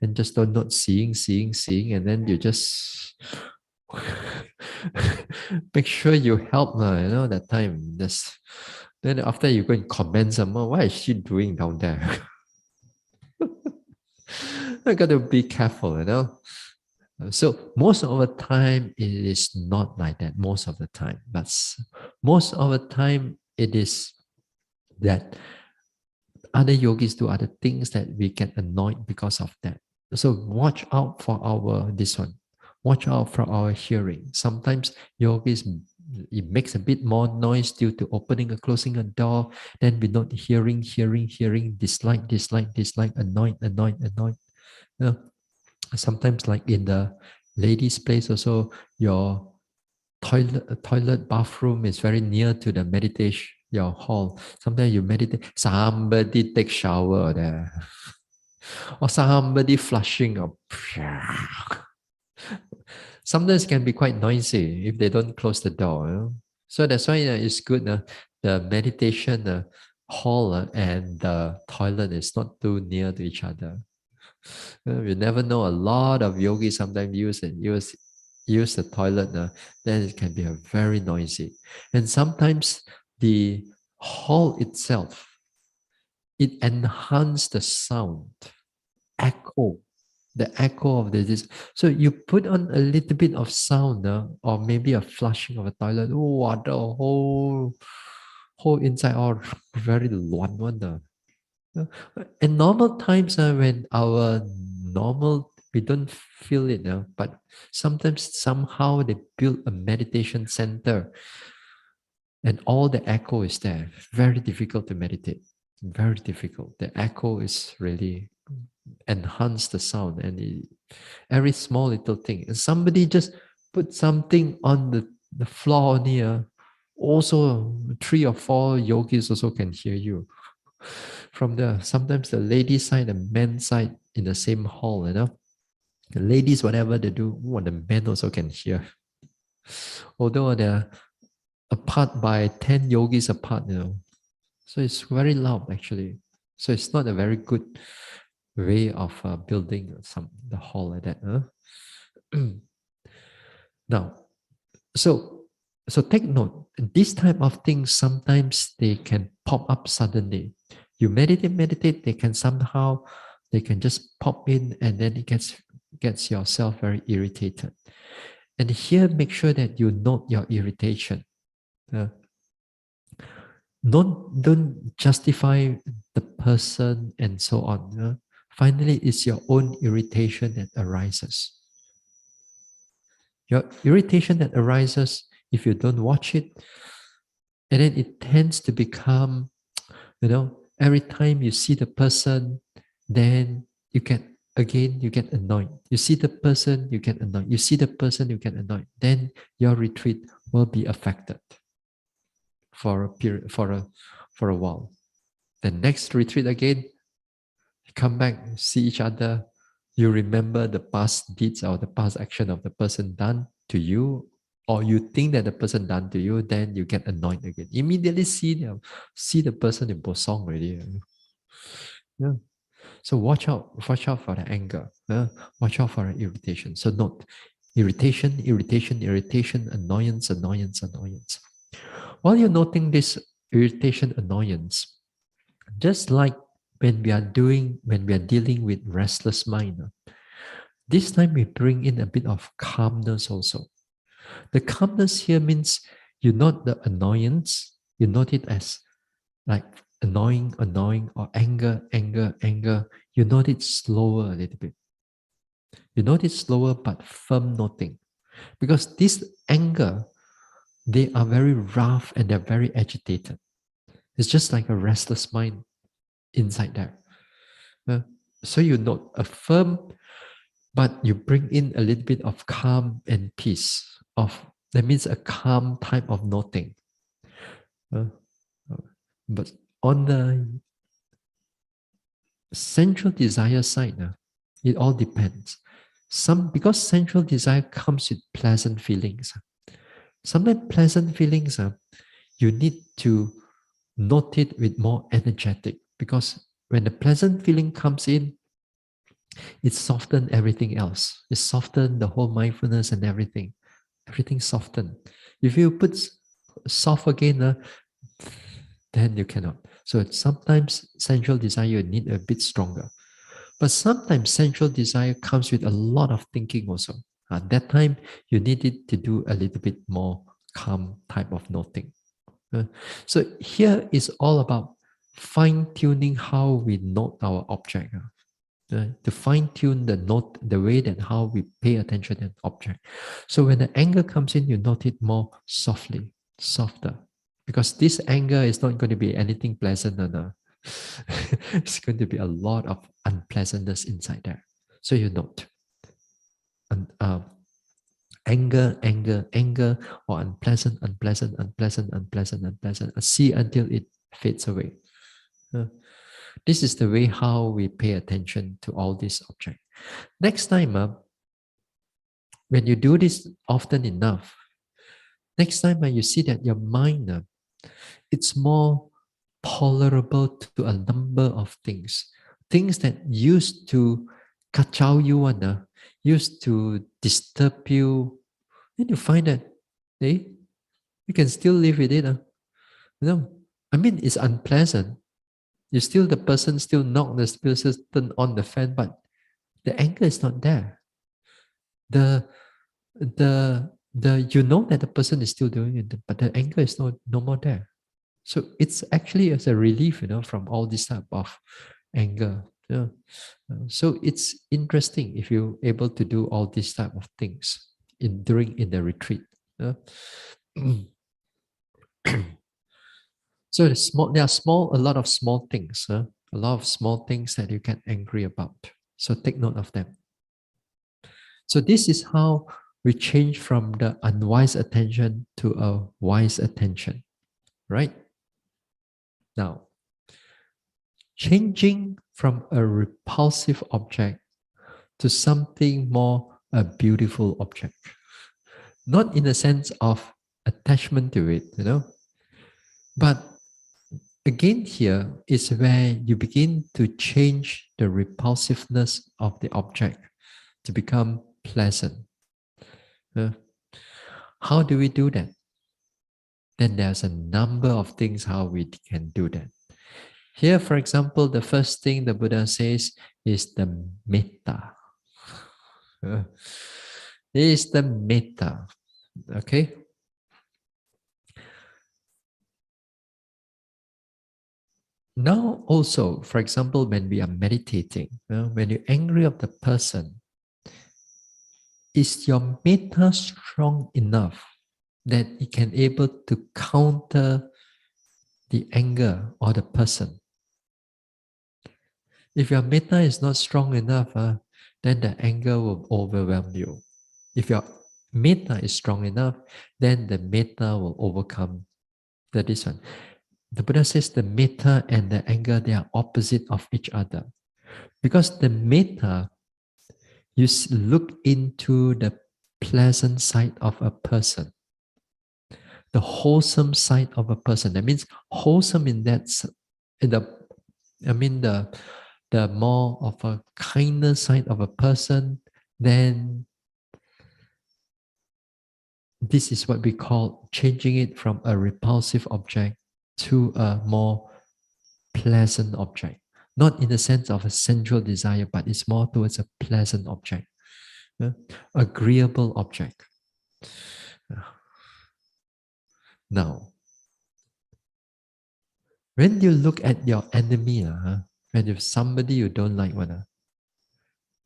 then just don't not seeing, and then you just make sure you help, you know, that time. Then after you go and comment someone, what is she doing down there? I got to be careful, you know. So most of the time it is not like that. Most of the time, but most of the time it is that other yogis do other things that we get annoyed because of that. So watch out for our this one. Watch out for our hearing. Sometimes yogis, it makes a bit more noise due to opening or closing a door. Then we're not hearing, dislike, annoyed. You know, sometimes like in the ladies' place also, your toilet bathroom is very near to the meditation your hall. Sometimes you meditate, somebody take shower there. Or somebody flushing or sometimes it can be quite noisy if they don't close the door. So that's why it's good. The meditation hall and the toilet is not too near to each other. You never know. A lot of yogis sometimes use the toilet. Then it can be a very noisy, and sometimes the hall itself it enhances the sound echo, the echo of this. So you put on a little bit of sound, or maybe a flushing of a toilet. Oh, the whole inside all very luan one. In normal times, when our normal we don't feel it, but sometimes somehow they build a meditation center, and all the echo is there. Very difficult to meditate. Very difficult. The echo is really enhance the sound, and every small little thing. And somebody just put something on the floor near. Also, 3 or 4 yogis also can hear you from the sometimes the lady side and men side in the same hall. The ladies whatever they do, the men also can hear. Although they're apart by 10 yogis apart, so it's very loud actually. So it's not a very good way of building the hall like that. Now, so take note. This type of things sometimes they can pop up suddenly. You meditate. They can just pop in, and then it gets yourself very irritated. And here, make sure that you note your irritation. Uh, don't justify the person and so on. Finally, it's your own irritation that arises. Your irritation that arises if you don't watch it, and then it tends to become, every time you see the person, then you get annoyed. You see the person, you get annoyed. You see the person, you get annoyed. Then your retreat will be affected for a period, for a while. The next retreat again, you come back, see each other, you remember the past deeds or the past action of the person done to you, or you think that the person done to you, then you get annoyed again. Immediately see the person in Bosong already. Yeah. So watch out for the anger. Watch out for the irritation. So note irritation, annoyance, annoyance. While you're noting this irritation, annoyance, just like when we are dealing with restless mind, this time we bring in a bit of calmness also. The calmness here means you note the annoyance, you note it as like annoying, or anger. You note it slower a little bit. You note it slower but firm noting. Because this anger, they are very rough and they're very agitated. It's just like a restless mind inside there. So you note a firm, but you bring in a little bit of calm and peace. That means a calm type of noting. But on the central desire side, it all depends. Because central desire comes with pleasant feelings. Sometimes pleasant feelings, you need to note it with more energetic, because when the pleasant feeling comes in, it softens everything else. It softens the whole mindfulness and everything. Everything softened. If you put soft again, then you cannot. So sometimes sensual desire you need a bit stronger. But sometimes sensual desire comes with a lot of thinking also. At that time, you need it to do a little bit more calm type of noting. So here is all about fine-tuning how we note our object. To fine-tune the way that how we pay attention to an object. So when the anger comes in, you note it more softly, softer. Because this anger is not going to be anything pleasant. It's going to be a lot of unpleasantness inside there. So you note. And Anger, anger, anger, or unpleasant, unpleasant, unpleasant, unpleasant, unpleasant. See until it fades away. Uh, this is the way how we pay attention to all these objects. Next time, when you do this often enough, next time you see that your mind, it's more tolerable to a number of things. Things that used to kacau you, used to disturb you, then you find that, hey, you can still live with it. I mean, it's unpleasant. You still, the person still knock the person turn on the fan, but the anger is not there. The you know that the person is still doing it, but the anger is no more there. So it's actually as a relief, from all this type of anger. Yeah. So it's interesting if you're able to do all these type of things in the retreat. Yeah. So there are a lot of small things, a lot of small things that you get angry about. So take note of them. So this is how we change from the unwise attention to a wise attention, right? Now, changing from a repulsive object to something more a beautiful object. Not in the sense of attachment to it, but again, here is where you begin to change the repulsiveness of the object to become pleasant. How do we do that? Then there's a number of things how we can do that. Here, for example, the first thing the Buddha says is the metta. Is the metta. Okay? Now, also, for example, when we are meditating, when you're angry of the person, is your metta strong enough that it can able to counter the anger or the person? If your metta is not strong enough, then the anger will overwhelm you. If your metta is strong enough, then the metta will overcome this one. The Buddha says the metta and the anger, they are opposite of each other. Because the metta, you look into the pleasant side of a person, the wholesome side of a person. That means wholesome in that, the more of a kinder side of a person, then this is what we call changing it from a repulsive object to a more pleasant object. Not in the sense of a sensual desire, but it's more towards a pleasant object, agreeable object. Now, when you look at your enemy, when you have somebody you don't like,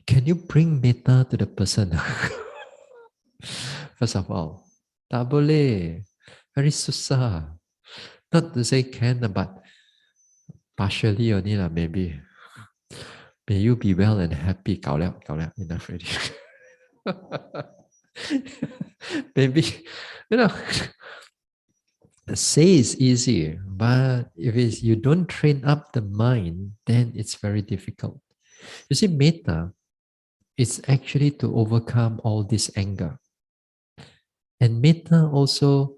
can you bring metta to the person? First of all, tak boleh. Very susah. Not to say can, but partially only lah, maybe. May you be well and happy. 搞了, enough already. Maybe, say it's easy, but if you don't train up the mind, then it's very difficult. You see, metta is actually to overcome all this anger. And metta also,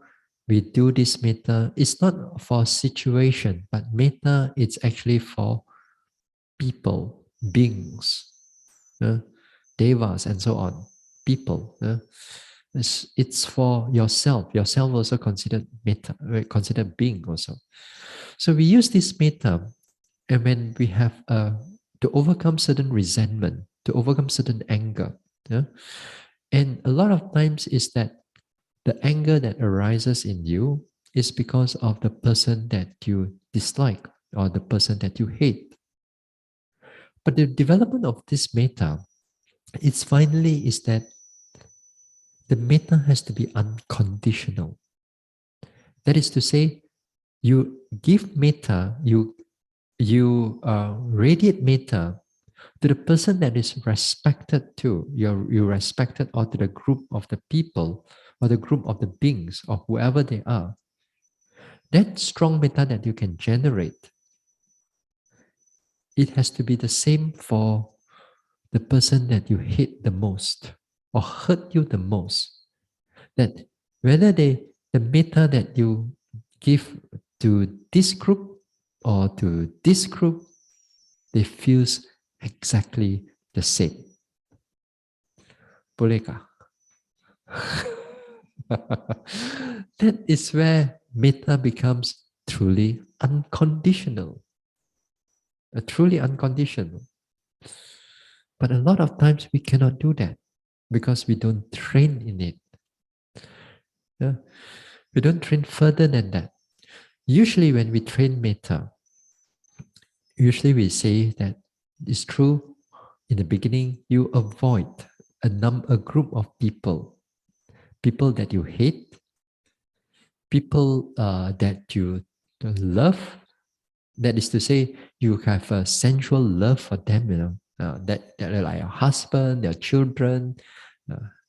we do this metta, it's not for situation, but metta is actually for people, beings, devas, and so on. People. It's for yourself. Yourself also considered metta, considered being also. So we use this metta, and when we have to overcome certain resentment, to overcome certain anger. And a lot of times is that the anger that arises in you is because of the person that you dislike or the person that you hate. But the development of this metta, it's finally is that the metta has to be unconditional. That is to say, you give metta, you radiate metta to the person that is respected too. You respected, or to the group of the people or the group of the beings or whoever they are. That strong metta that you can generate, it has to be the same for the person that you hate the most or hurt you the most. That whether the metta that you give to this group or to this group, they feels exactly the same. Boleh kah? That is where metta becomes truly unconditional. Truly unconditional. But a lot of times we cannot do that because we don't train in it. Yeah? We don't train further than that. Usually, when we train metta, usually we say that it's true in the beginning, you avoid a group of people that you hate, people that you love. That is to say, you have a sensual love for them, that are like your husband, your children,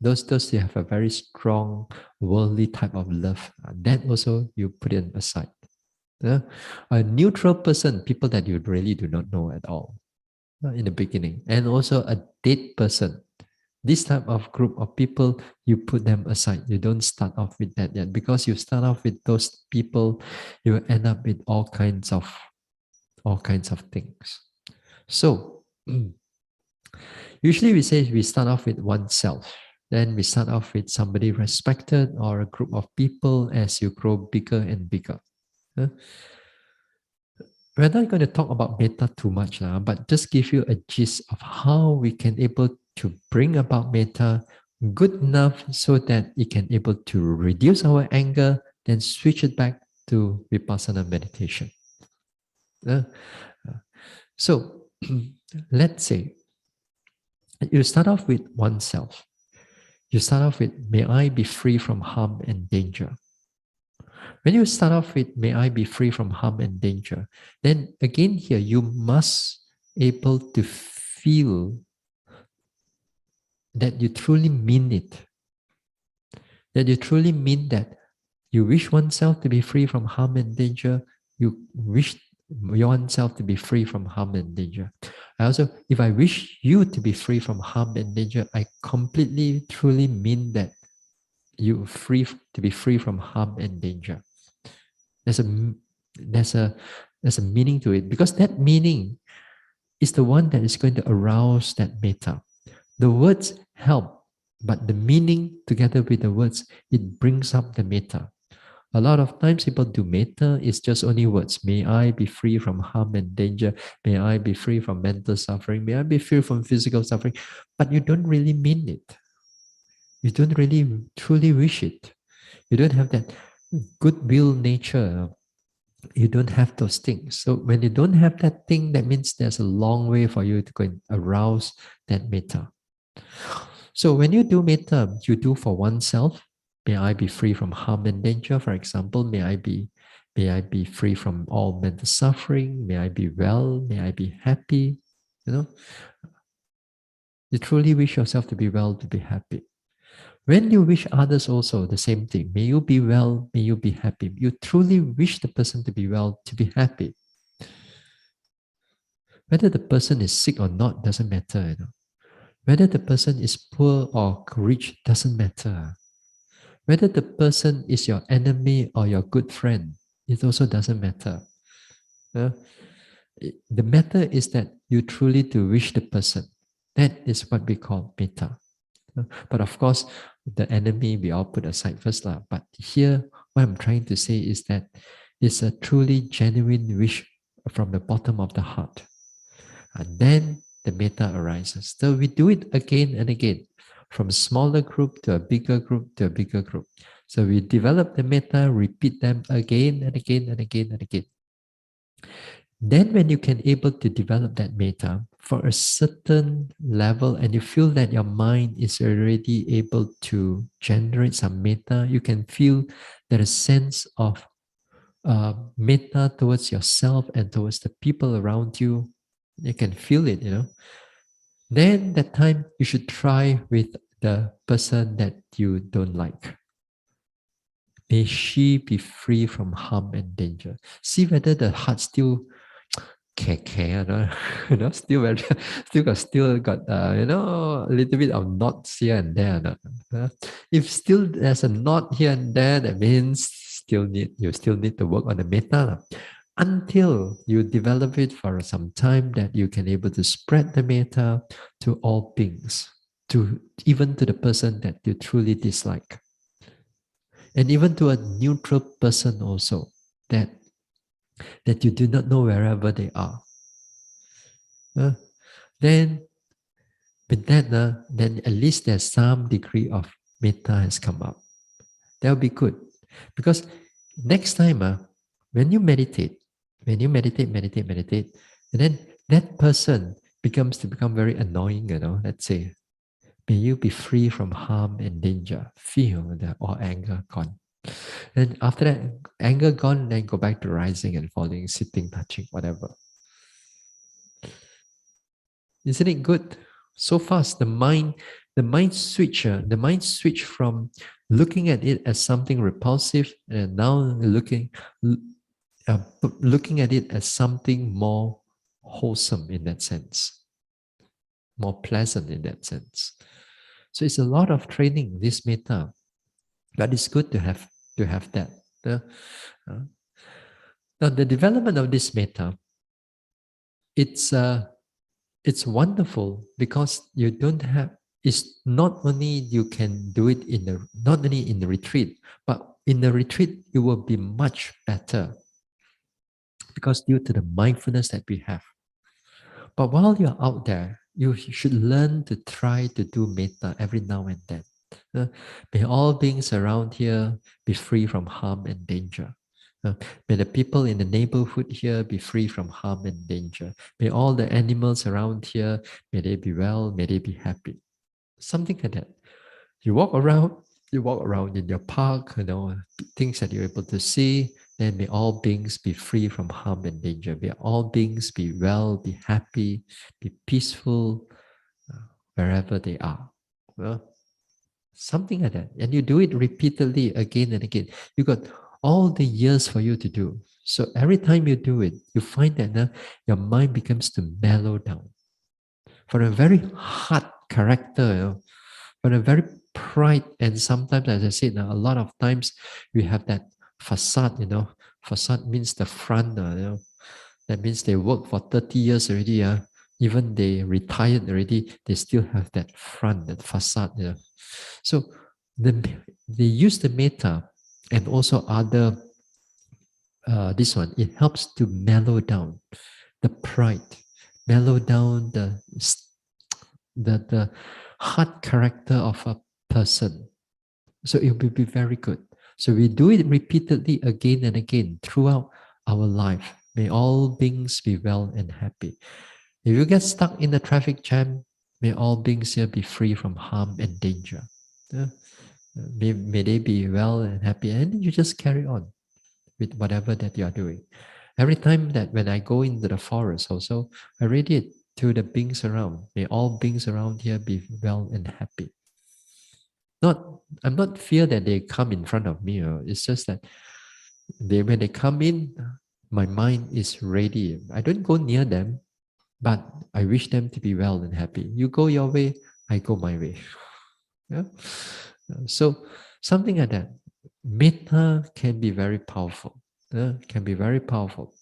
those you have a very strong worldly type of love. That also you put it aside. A neutral person, people that you really do not know at all in the beginning, and also a dead person. This type of group of people, you put them aside. You don't start off with that yet, because you start off with those people, you end up with all kinds of things. So usually we say we start off with oneself. Then we start off with somebody respected or a group of people as you grow bigger and bigger. We're not going to talk about metta too much now, but just give you a gist of how we can able to bring about metta good enough so that it can able to reduce our anger, then switch it back to vipassana meditation. So let's say you start off with oneself. You start off with, may I be free from harm and danger. When you start off with, may I be free from harm and danger, then again here, you must able to feel that you truly mean it. That you truly mean that you wish oneself to be free from harm and danger. You wish oneself to be free from harm and danger. I also, if I wish you to be free from harm and danger, I completely, truly mean that you free to be free from harm and danger. There's a meaning to it, because that meaning is the one that is going to arouse that metta. The words help, but the meaning together with the words, it brings up the metta. A lot of times people do metta, it's just only words. May I be free from harm and danger. May I be free from mental suffering. May I be free from physical suffering. But you don't really mean it. You don't really truly wish it. You don't have that goodwill nature. You don't have those things. So when you don't have that thing, that means there's a long way for you to go and arouse that metta. So when you do metta, you do for oneself. May I be free from harm and danger. For example, may I be free from all mental suffering. May I be well. May I be happy. You truly wish yourself to be well, to be happy. When you wish others also the same thing, may you be well, may you be happy. You truly wish the person to be well, to be happy. Whether the person is sick or not doesn't matter. Whether the person is poor or rich doesn't matter. Whether the person is your enemy or your good friend, it also doesn't matter. The matter is that you truly do wish the person. That is what we call metta. But of course, the enemy we all put aside first. But here, what I'm trying to say is that it's a truly genuine wish from the bottom of the heart. And then the metta arises. So we do it again and again, from a smaller group to a bigger group to a bigger group. So we develop the metta, repeat them again and again and again and again. Then when you can able to develop that metta for a certain level, and you feel that your mind is already able to generate some metta, you can feel that a sense of metta towards yourself and towards the people around you. You can feel it, Then that time you should try with the person that you don't like. May she be free from harm and danger. See whether the heart still care, still very, still got a little bit of knots here and there. If still there's a knot here and there, that means you still need to work on the metta until you develop it for some time that you can able to spread the metta to all beings, to even to the person that you truly dislike, and even to a neutral person also that you do not know wherever they are. Uh, then with that, then at least there's some degree of metta has come up. That will be good. Because next time, when you meditate, meditate, and then that person become very annoying, let's say, may you be free from harm and danger. Feel that all anger gone. And after that, anger gone, then go back to rising and falling, sitting, touching, whatever. Isn't it good? So fast, the mind switch from looking at it as something repulsive and now looking at it as something more wholesome in that sense, more pleasant in that sense. So it's a lot of training, this metta, but it's good to have that. Uh, Now the development of this metta, it's it's wonderful because you don't have, it's not only you can do it not only in the retreat, but in the retreat it will be much better because due to the mindfulness that we have. But while you're out there, you should learn to try to do metta every now and then. Uh, May all beings around here be free from harm and danger. May the people in the neighborhood here be free from harm and danger. May all the animals around here, may they be well, may they be happy. Something like that. You walk around in your park, things that you're able to see, then may all beings be free from harm and danger. May all beings be well, be happy, be peaceful, wherever they are. Well, something like that. And you do it repeatedly again and again. You got all the years for you to do. So every time you do it, you find that your mind becomes to mellow down. For a very hard character, for a very pride, and sometimes, as I said, a lot of times we have that facade, Facade means the front, that means they work for 30 years already, even they retired already, they still have that front, that facade, So they use the metta and also other, this one, it helps to mellow down the pride, mellow down the hard character of a person. So it will be very good. So we do it repeatedly again and again throughout our life. May all beings be well and happy. If you get stuck in the traffic jam, may all beings here be free from harm and danger. Yeah. May they be well and happy. And you just carry on with whatever that you are doing. Every time that when I go into the forest also, I read it to the beings around. May all beings around here be well and happy. I'm not fear that they come in front of me. It's just that when they come in, my mind is ready. I don't go near them, but I wish them to be well and happy. You go your way, I go my way. Yeah. So something like that. Metta can be very powerful. Can be very powerful.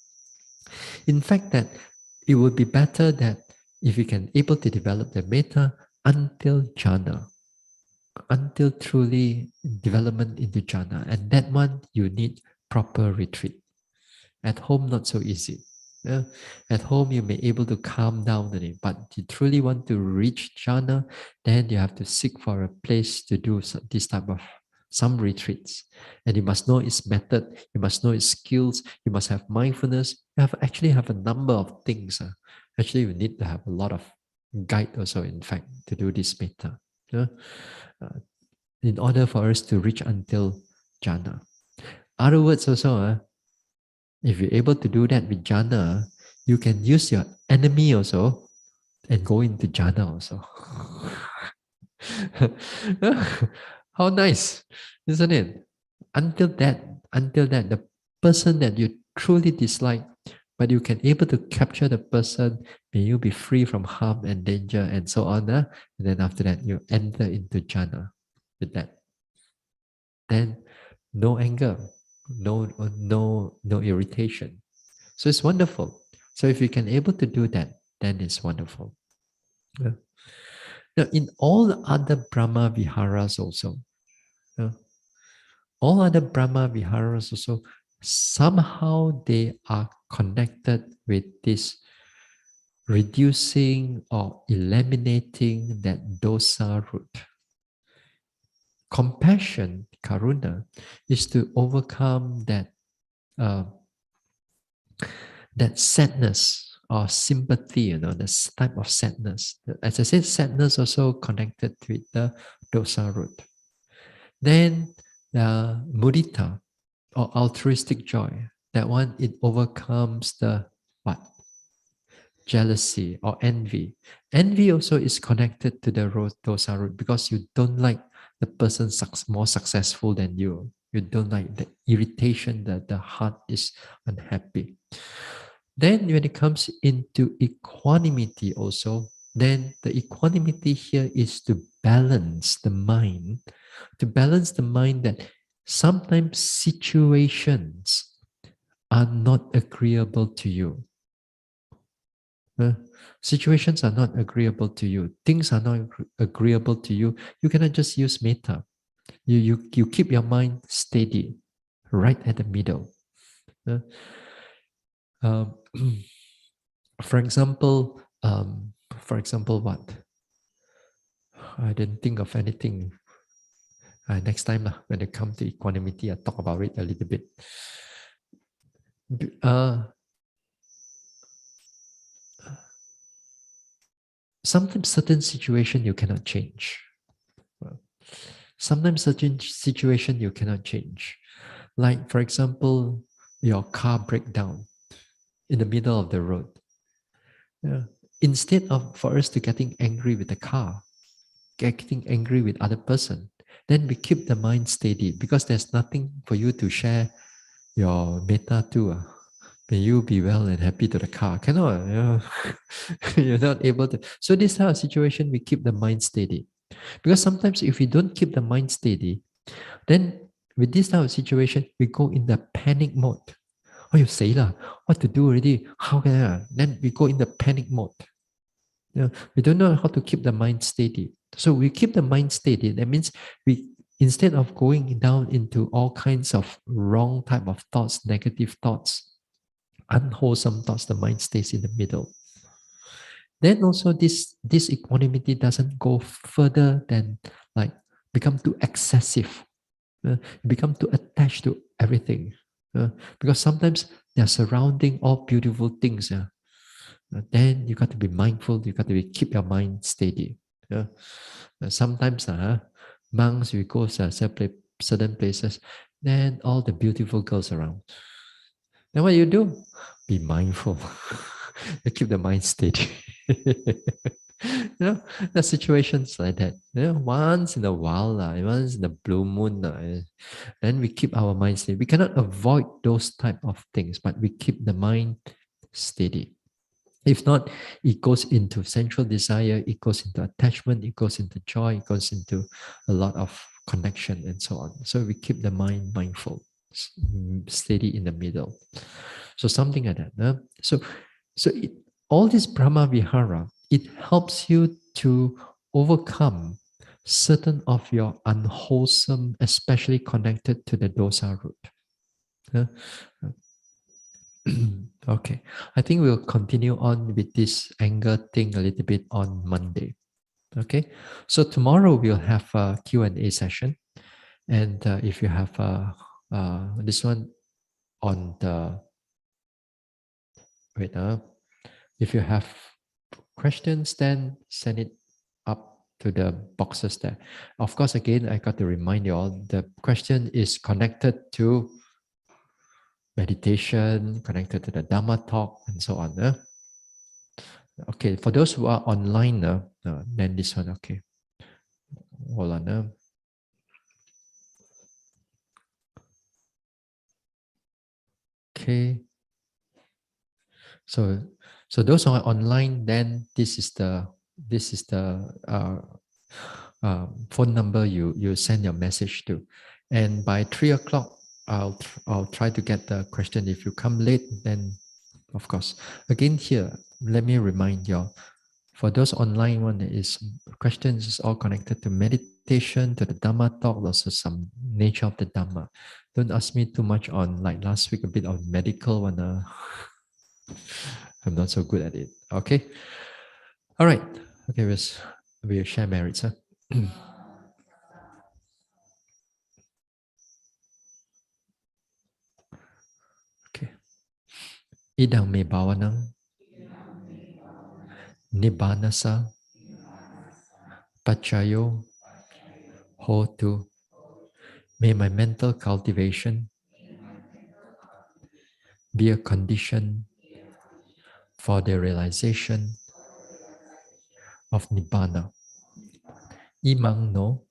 In fact, that it would be better that if you can able to develop the metta until jhana, until truly development into jhana. And that one, you need proper retreat. At home, not so easy. Yeah. At home, you may able to calm down on it, but you truly want to reach jhana, then you have to seek for a place to do this type of some retreats. And you must know its method, you must know its skills, you must have mindfulness. You actually have a number of things. Actually, you need to have a lot of guide also, in fact, to do this metta. Yeah. In order for us to reach until jhana. Other words also, if you're able to do that with jhana, you can use your enemy also and go into jhana also. How nice, isn't it? Until that, the person that you truly dislike, but you can able to capture the person, may you be free from harm and danger and so on. And then after that, you enter into jhana with that. Then no anger, no irritation. So it's wonderful. So if you can able to do that, then it's wonderful. Yeah. Now, in all other Brahma Viharas also, yeah, all other Brahma Viharas also, somehow they are connected with this reducing or eliminating that dosa root. Compassion, karuna, is to overcome uh, that sadness or sympathy, this type of sadness. As I said, sadness also connected with the dosa root. Then mudita or altruistic joy, that one, it overcomes the what? Jealousy or envy. Envy also is connected to the dosa root because you don't like the person more successful than you. You don't like the irritation that the heart is unhappy. Then when it comes into equanimity also, then the equanimity here is to balance the mind, that sometimes situations are not agreeable to you. Situations are not agreeable to you. Things are not agreeable to you. You cannot just use metta. You keep your mind steady, right at the middle. Uh, um, for example, what? I didn't think of anything. Next time, when it comes to equanimity, I talk about it a little bit. Uh, Sometimes certain situation you cannot change. Sometimes certain situation you cannot change. Like, for example, your car breakdown in the middle of the road. Yeah. Instead of for us to getting angry with the car, getting angry with other person, then we keep the mind steady because there's nothing for you to share your metta to. May you be well and happy to the car. Cannot. You're not able to. So this type of situation, we keep the mind steady. Because sometimes if we don't keep the mind steady, then with this type of situation, we go in the panic mode. Oh, you say lah, what to do already? How can I? Then we go in the panic mode. We don't know how to keep the mind steady. So we keep the mind steady. That means we, instead of going down into all kinds of wrong type of thoughts, negative thoughts, unwholesome thoughts, the mind stays in the middle. Then also this equanimity doesn't go further than like become too excessive, become too attached to everything. Because sometimes they are surrounding all beautiful things. Then you got to be mindful, you got to keep your mind steady. Sometimes monks, we go to certain places, then all the beautiful girls around. Then what do? Be mindful. You keep the mind steady. The situations like that. Once in a while, once in the blue moon, then we keep our mind steady. We cannot avoid those type of things, but we keep the mind steady. If not, it goes into sensual desire, it goes into attachment, it goes into joy, it goes into a lot of connection and so on. So we keep the mind mindful, steady in the middle. So something like that. All this Brahma Vihara, it helps you to overcome certain of your unwholesome, especially connected to the dosa root. Okay, I think we'll continue on with this anger thing a little bit on Monday. Okay, so tomorrow we'll have a Q&A session, and if you have this one on the if you have questions, then send it up to the boxes there. Of course, again, I got to remind you all, the question is connected to meditation, connected to the Dhamma talk, and so on. Okay, for those who are online, then this one, okay. Hold on. Okay. So those who are online, then this is the phone number you send your message to, and by 3 o'clock, I'll try to get the question. If you come late, then of course. Again, here, let me remind you all. For those online one, is questions is all connected to meditation, to the Dhamma talk, also some nature of the Dhamma. Don't ask me too much on, like last week, a bit of medical one. I'm not so good at it. Okay. All right. Okay, we'll share merits. Huh? Okay. Idang me bhavanang nibbanasa pachayo hotu. May my mental cultivation be a condition for the realization of nibbana. Imang no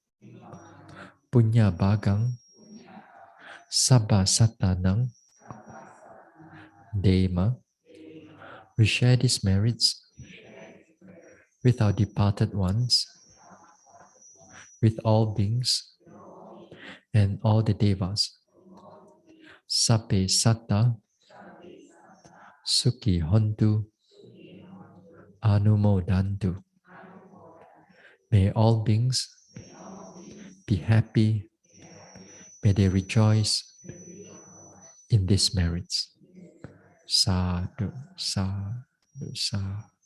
punya bagang sabba satanang dema. We share these merits with our departed ones, with all beings and all the devas. Sabbe satta sukhi hontu anumodantu. May all beings be happy. May they rejoice in these merits. Sadhu, sadhu, sadhu.